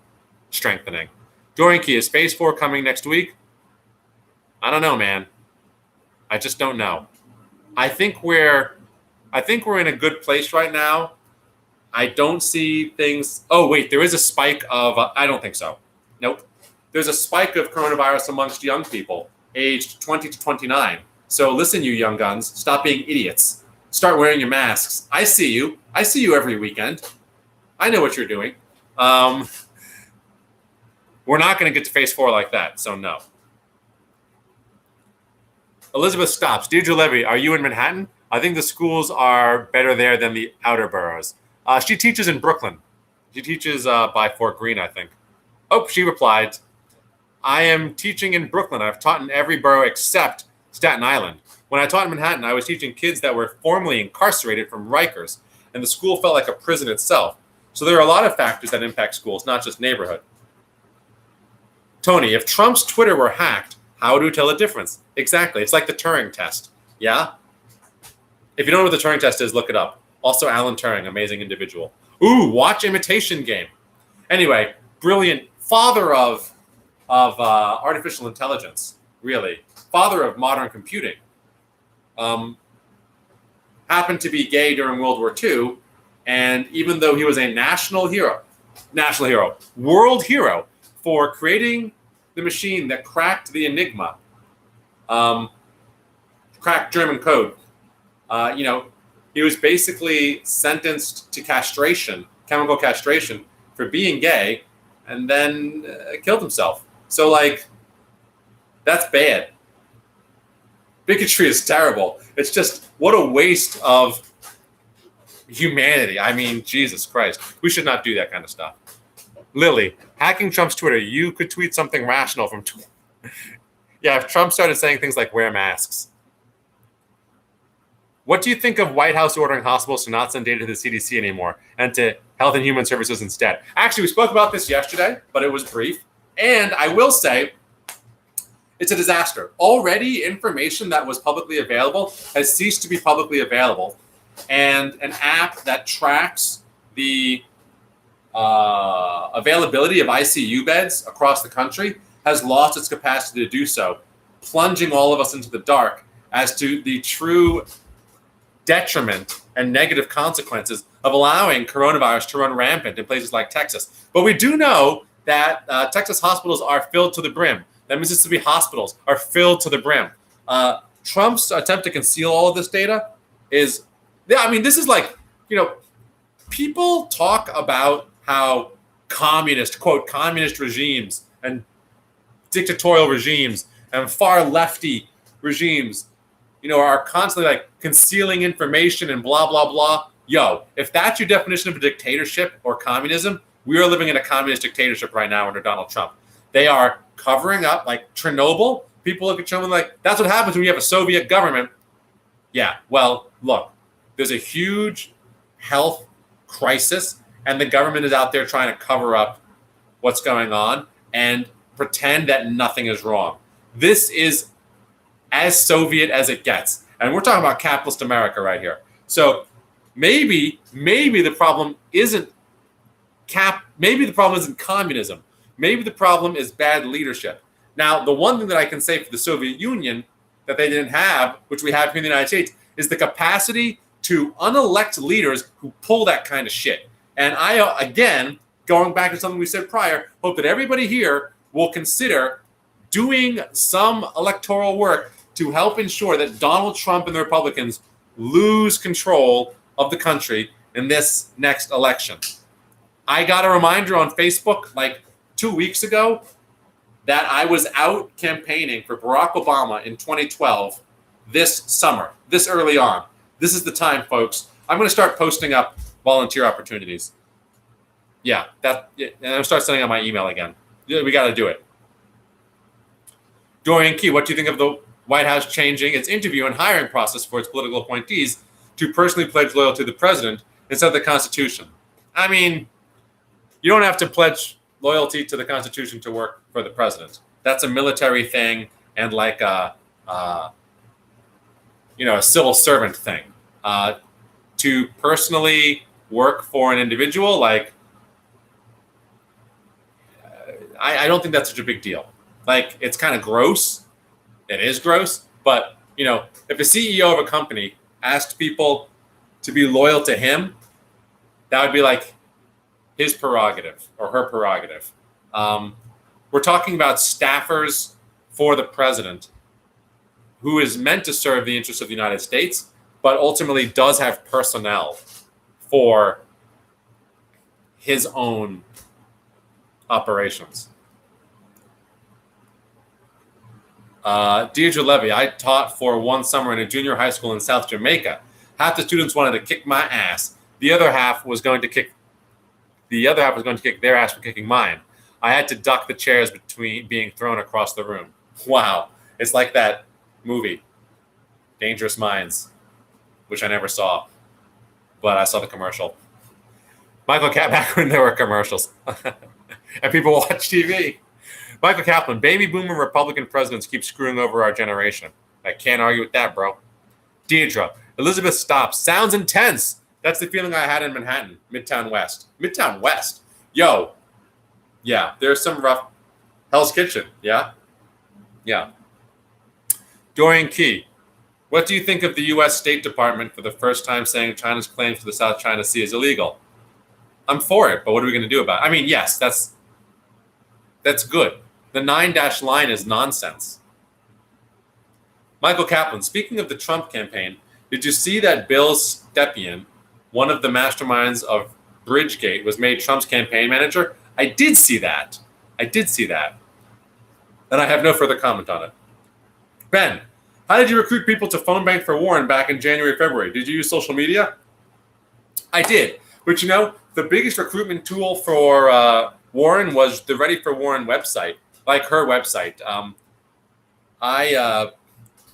strengthening? Dorian Key, is Phase 4 coming next week? I don't know, man. I just don't know. I think we're in a good place right now. I don't see things. Oh, wait, there is a spike of, I don't think so. Nope. There's a spike of coronavirus amongst young people aged 20 to 29. So listen, you young guns, stop being idiots. Start wearing your masks. I see you. I see you every weekend. I know what you're doing. We're not going to get to Phase 4 like that, so no. Elizabeth stops. Deirdre Levy, are you in Manhattan? I think the schools are better there than the outer boroughs. She teaches in Brooklyn. She teaches by Fort Greene, I think. Oh, she replied, I am teaching in Brooklyn. I've taught in every borough except Staten Island. When I taught in Manhattan, I was teaching kids that were formerly incarcerated from Rikers, and the school felt like a prison itself. So there are a lot of factors that impact schools, not just neighborhood. Tony, if Trump's Twitter were hacked, how do you tell the difference? Exactly. It's like the Turing test. Yeah? If you don't know what the Turing test is, look it up. Also, Alan Turing, amazing individual. Ooh, watch Imitation Game. Anyway, brilliant. Father of artificial intelligence, really. Father of modern computing. Happened to be gay during World War II, and even though he was a world hero for creating the machine that cracked the Enigma, cracked German code, he was basically sentenced to castration, chemical castration, for being gay, and then killed himself. So, that's bad. Bigotry is terrible. It's just, what a waste of humanity. I mean, Jesus Christ. We should not do that kind of stuff. Lily, hacking Trump's Twitter. You could tweet something rational from Twitter. Yeah, if Trump started saying things like wear masks. What do you think of White House ordering hospitals to not send data to the CDC anymore and to Health and Human Services instead? Actually, we spoke about this yesterday, but it was brief. And I will say, it's a disaster. Already, information that was publicly available has ceased to be publicly available. And an app that tracks the availability of ICU beds across the country has lost its capacity to do so, plunging all of us into the dark as to the true detriment and negative consequences of allowing coronavirus to run rampant in places like Texas. But we do know that Texas hospitals are filled to the brim. That Mississippi hospitals are filled to the brim. Trump's attempt to conceal all of this data is, this is people talk about how communist regimes and dictatorial regimes and far lefty regimes, are constantly concealing information and blah, blah, blah. Yo, if that's your definition of a dictatorship or communism, we are living in a communist dictatorship right now under Donald Trump. They are covering up, like Chernobyl. People look at Chernobyl like, that's what happens when you have a Soviet government. Yeah, well, look, there's a huge health crisis, and the government is out there trying to cover up what's going on and pretend that nothing is wrong. This is as Soviet as it gets. And we're talking about capitalist America right here. So maybe the problem isn't communism. Maybe the problem is bad leadership. Now, the one thing that I can say for the Soviet Union that they didn't have, which we have here in the United States, is the capacity to unelect leaders who pull that kind of shit. And I, again, going back to something we said prior, hope that everybody here will consider doing some electoral work to help ensure that Donald Trump and the Republicans lose control of the country in this next election. I got a reminder on Facebook like 2 weeks ago that I was out campaigning for Barack Obama in 2012 this summer, this early on. This is the time, folks. I'm going to start posting up volunteer opportunities. Yeah, and I'll start sending out my email again. We got to do it. Dorian Key, what do you think of the White House changing its interview and hiring process for its political appointees to personally pledge loyalty to the president instead of the Constitution? I mean, you don't have to pledge loyalty to the Constitution to work for the president. That's a military thing and like a civil servant thing. To personally work for an individual, like, I don't think that's such a big deal. Like, it's kind of gross. It is gross. But, if a CEO of a company asked people to be loyal to him, that would be like his prerogative or her prerogative. We're talking about staffers for the president who is meant to serve the interests of the United States, but ultimately does have personnel for his own operations. Deirdre Levy, I taught for one summer in a junior high school in South Jamaica. Half the students wanted to kick my ass. The other half was going to kick their ass for kicking mine. I had to duck the chairs between being thrown across the room. Wow. It's like that movie, Dangerous Minds, which I never saw, but I saw the commercial. Michael Kaplan, back when there were commercials and people watch TV. Michael Kaplan, baby boomer Republican presidents keep screwing over our generation. I can't argue with that, bro. Deirdre, Elizabeth Stops. Sounds intense. That's the feeling I had in Manhattan, Midtown West. Midtown West. Yo. Yeah, there's some rough Hell's Kitchen. Yeah. Yeah. Dorian Key, what do you think of the U.S. State Department for the first time saying China's claims to the South China Sea is illegal? I'm for it, but what are we going to do about it? I mean, yes, that's good. The 9-dash line is nonsense. Michael Kaplan, speaking of the Trump campaign, did you see that Bill Stepien, one of the masterminds of Bridgegate, was made Trump's campaign manager? I did see that. And I have no further comment on it. Ben, how did you recruit people to phone bank for Warren back in January, February? Did you use social media? I did. But the biggest recruitment tool for Warren was the Ready for Warren website, like her website. I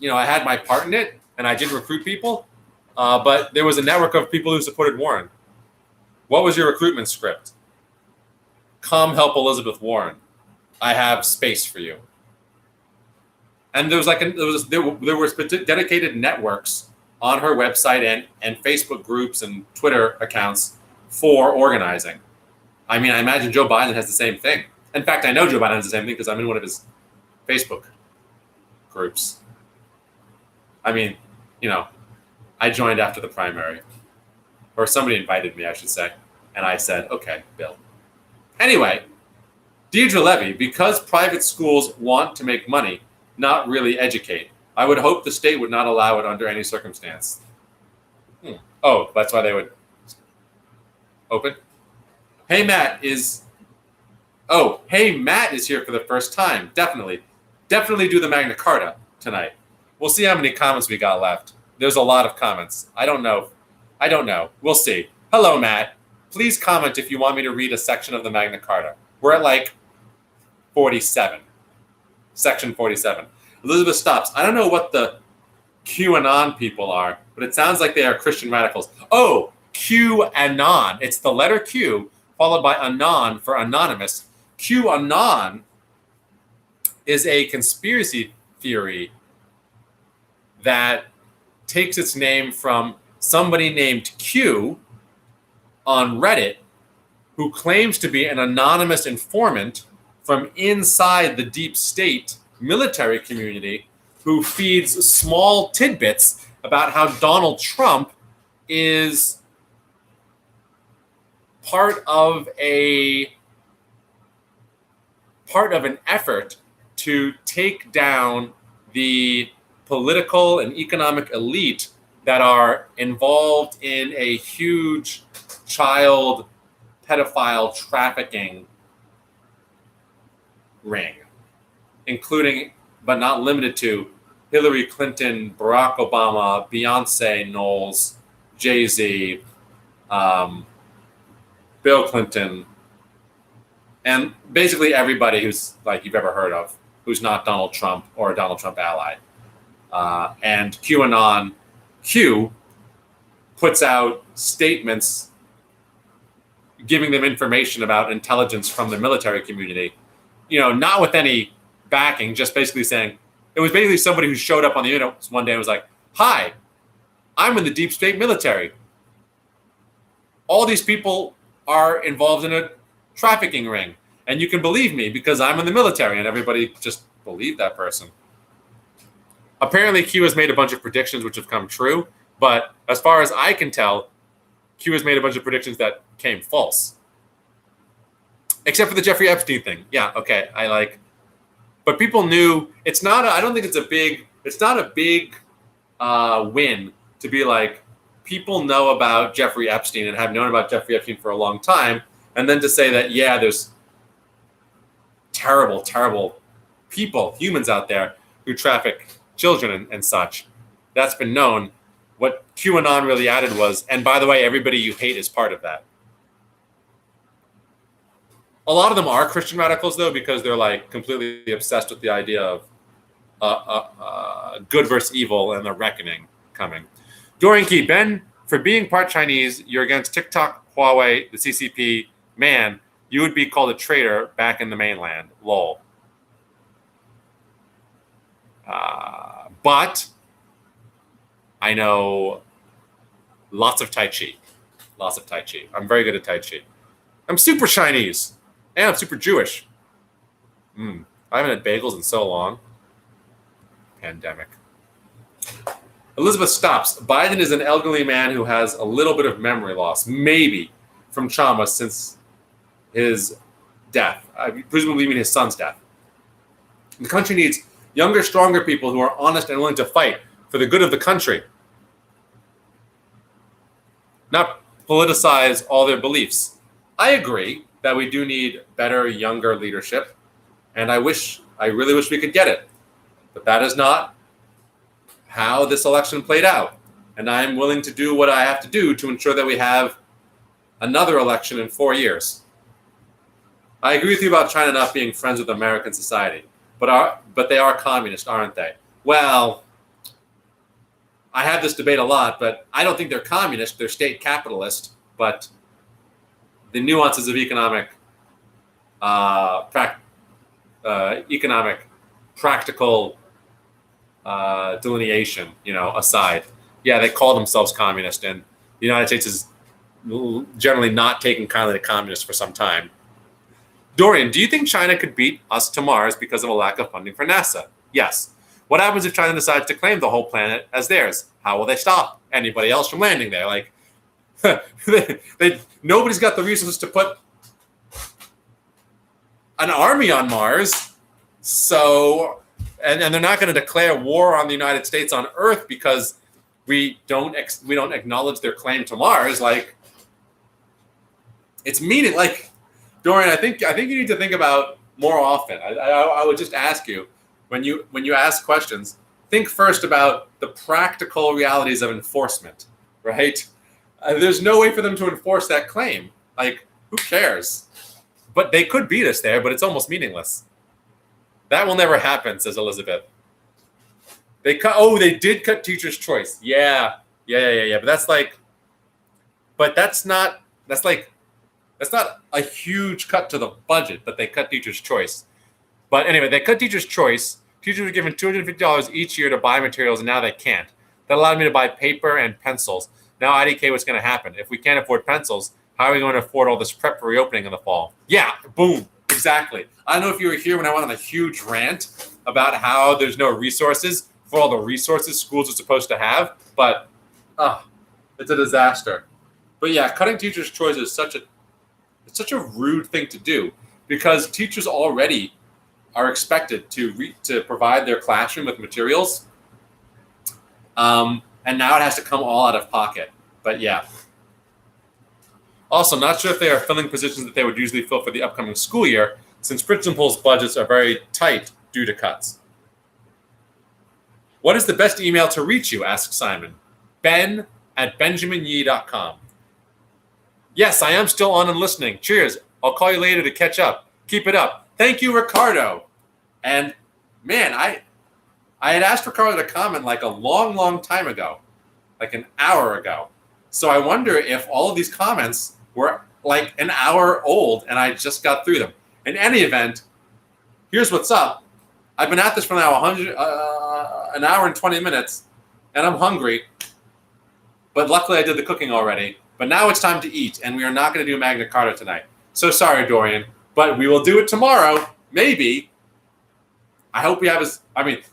had my part in it, and I did recruit people, but there was a network of people who supported Warren. What was your recruitment script? Come help Elizabeth Warren. I have space for you. And there were dedicated networks on her website and Facebook groups and Twitter accounts for organizing. I mean, I imagine Joe Biden has the same thing. In fact, I know Joe Biden has the same thing because I'm in one of his Facebook groups. I mean, I joined after the primary. Or somebody invited me, I should say. And I said, okay, Bill. Anyway, Deirdre Levy, because private schools want to make money, not really educate, I would hope the state would not allow it under any circumstance. Oh, that's why they would open? Hey, Matt is here for the first time. Definitely do the Magna Carta tonight. We'll see how many comments we got left. There's a lot of comments. I don't know. We'll see. Hello, Matt. Please comment if you want me to read a section of the Magna Carta. We're at like 47. Section 47. Elizabeth Stops. I don't know what the QAnon people are, but it sounds like they are Christian radicals. Oh, QAnon. It's the letter Q followed by anon for anonymous. QAnon is a conspiracy theory that takes its name from somebody named Q on Reddit who claims to be an anonymous informant from inside the deep state military community who feeds small tidbits about how Donald Trump is part of an effort to take down the political and economic elite that are involved in a huge child pedophile trafficking ring, including but not limited to Hillary Clinton, Barack Obama, Beyonce Knowles, Jay-Z, Bill Clinton, and basically everybody who's like you've ever heard of, who's not Donald Trump or a Donald Trump ally. And QAnon Q puts out statements giving them information about intelligence from the military community, not with any backing, just basically saying, it was basically somebody who showed up on the internet one day and was like, hi, I'm in the deep state military. All these people are involved in a trafficking ring. And you can believe me because I'm in the military. And everybody just believed that person. Apparently, Q has made a bunch of predictions which have come true. But as far as I can tell, Q has made a bunch of predictions that came false. Except for the Jeffrey Epstein thing. Yeah, okay. But people knew I don't think it's not a big win to be like, people know about Jeffrey Epstein and have known about Jeffrey Epstein for a long time. And then to say that, yeah, there's terrible, terrible people, humans out there who traffic children and such. That's been known. What QAnon really added was, and by the way, everybody you hate is part of that. A lot of them are Christian radicals, though, because they're like completely obsessed with the idea of good versus evil and the reckoning coming. Dorian Key, Ben, for being part Chinese, you're against TikTok, Huawei, the CCP. Man, you would be called a traitor back in the mainland. Lol. But I know lots of Tai Chi. Lots of Tai Chi. I'm very good at Tai Chi. I'm super Chinese. And I'm super Jewish. I haven't had bagels in so long. Pandemic. Elizabeth stops. Biden is an elderly man who has a little bit of memory loss, maybe from trauma since his death, presumably mean his son's death. The country needs younger, stronger people who are honest and willing to fight for the good of the country, not politicize all their beliefs. I agree that we do need better, younger leadership, and I really wish we could get it. But that is not how this election played out. And I'm willing to do what I have to do to ensure that we have another election in 4 years. I agree with you about China not being friends with American society, but they are communist, aren't they? Well, I have this debate a lot, but I don't think they're communist. They're state capitalist, but the nuances of economic practical delineation, aside. Yeah, they call themselves communist, and the United States is generally not taking kindly to communists for some time. Dorian, do you think China could beat us to Mars because of a lack of funding for NASA? Yes. What happens if China decides to claim the whole planet as theirs? How will they stop anybody else from landing there? Like, nobody's got the resources to put an army on Mars. So, and they're not going to declare war on the United States on Earth because we don't acknowledge their claim to Mars. Like, it's meaning. Like, Dorian, I think you need to think about more often. I would just ask you, when you ask questions, think first about the practical realities of enforcement, right? There's no way for them to enforce that claim. Like, who cares? But they could beat us there, but it's almost meaningless. That will never happen, says Elizabeth. They did cut teachers' choice. Yeah. But that's not a huge cut to the budget, but they cut teachers' choice. But anyway, they cut teachers' choice. Teachers were given $250 each year to buy materials, and now they can't. That allowed me to buy paper and pencils. Now IDK, what's going to happen? If we can't afford pencils, how are we going to afford all this prep for reopening in the fall? Yeah, boom, exactly. I don't know if you were here when I went on a huge rant about how there's no resources for all the resources schools are supposed to have, but It's a disaster. But yeah, cutting teachers' choice is such a rude thing to do because teachers already are expected to provide their classroom with materials, and now it has to come all out of pocket. But yeah. Also, not sure if they are filling positions that they would usually fill for the upcoming school year, since principals' budgets are very tight due to cuts. What is the best email to reach you? Asks Simon. Ben@benjaminyee.com. Yes, I am still on and listening. Cheers. I'll call you later to catch up. Keep it up. Thank you, Ricardo. And man, I had asked Ricardo to comment like a long, long time ago, like an hour ago. So I wonder if all of these comments were like an hour old and I just got through them. In any event, here's what's up. I've been at this for now an hour and 20 minutes, and I'm hungry. But luckily I did the cooking already. But now it's time to eat, and we are not going to do Magna Carta tonight. So sorry, Dorian, but we will do it tomorrow, maybe. I hope we have this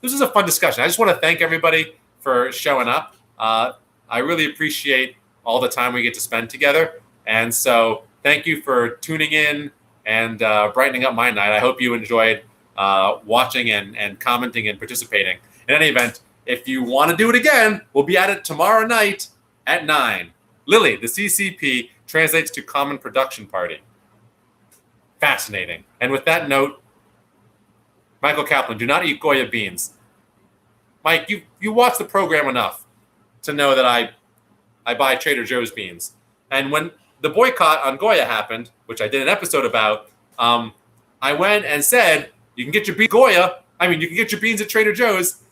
is a fun discussion. I just want to thank everybody for showing up. I really appreciate all the time we get to spend together. And so thank you for tuning in and brightening up my night. I hope you enjoyed watching and commenting and participating. In any event, if you want to do it again, we'll be at it tomorrow night at 9. Lily, the CCP, translates to Common Production Party. Fascinating. And with that note, Michael Kaplan, do not eat Goya beans. Mike, you watch the program enough to know that I buy Trader Joe's beans. And when the boycott on Goya happened, which I did an episode about, I went and said, you can get your you can get your beans at Trader Joe's,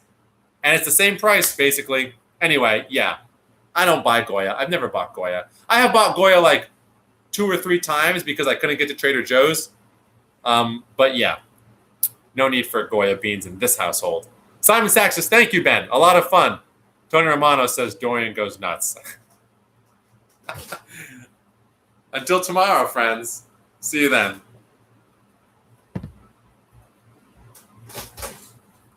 and it's the same price, basically. Anyway, yeah, I don't buy Goya. I've never bought Goya. I have bought Goya like 2 or 3 times because I couldn't get to Trader Joe's. But yeah, no need for Goya beans in this household. Simon Sachs says, thank you, Ben. A lot of fun. Tony Romano says, Dorian goes nuts. Until tomorrow, friends. See you then.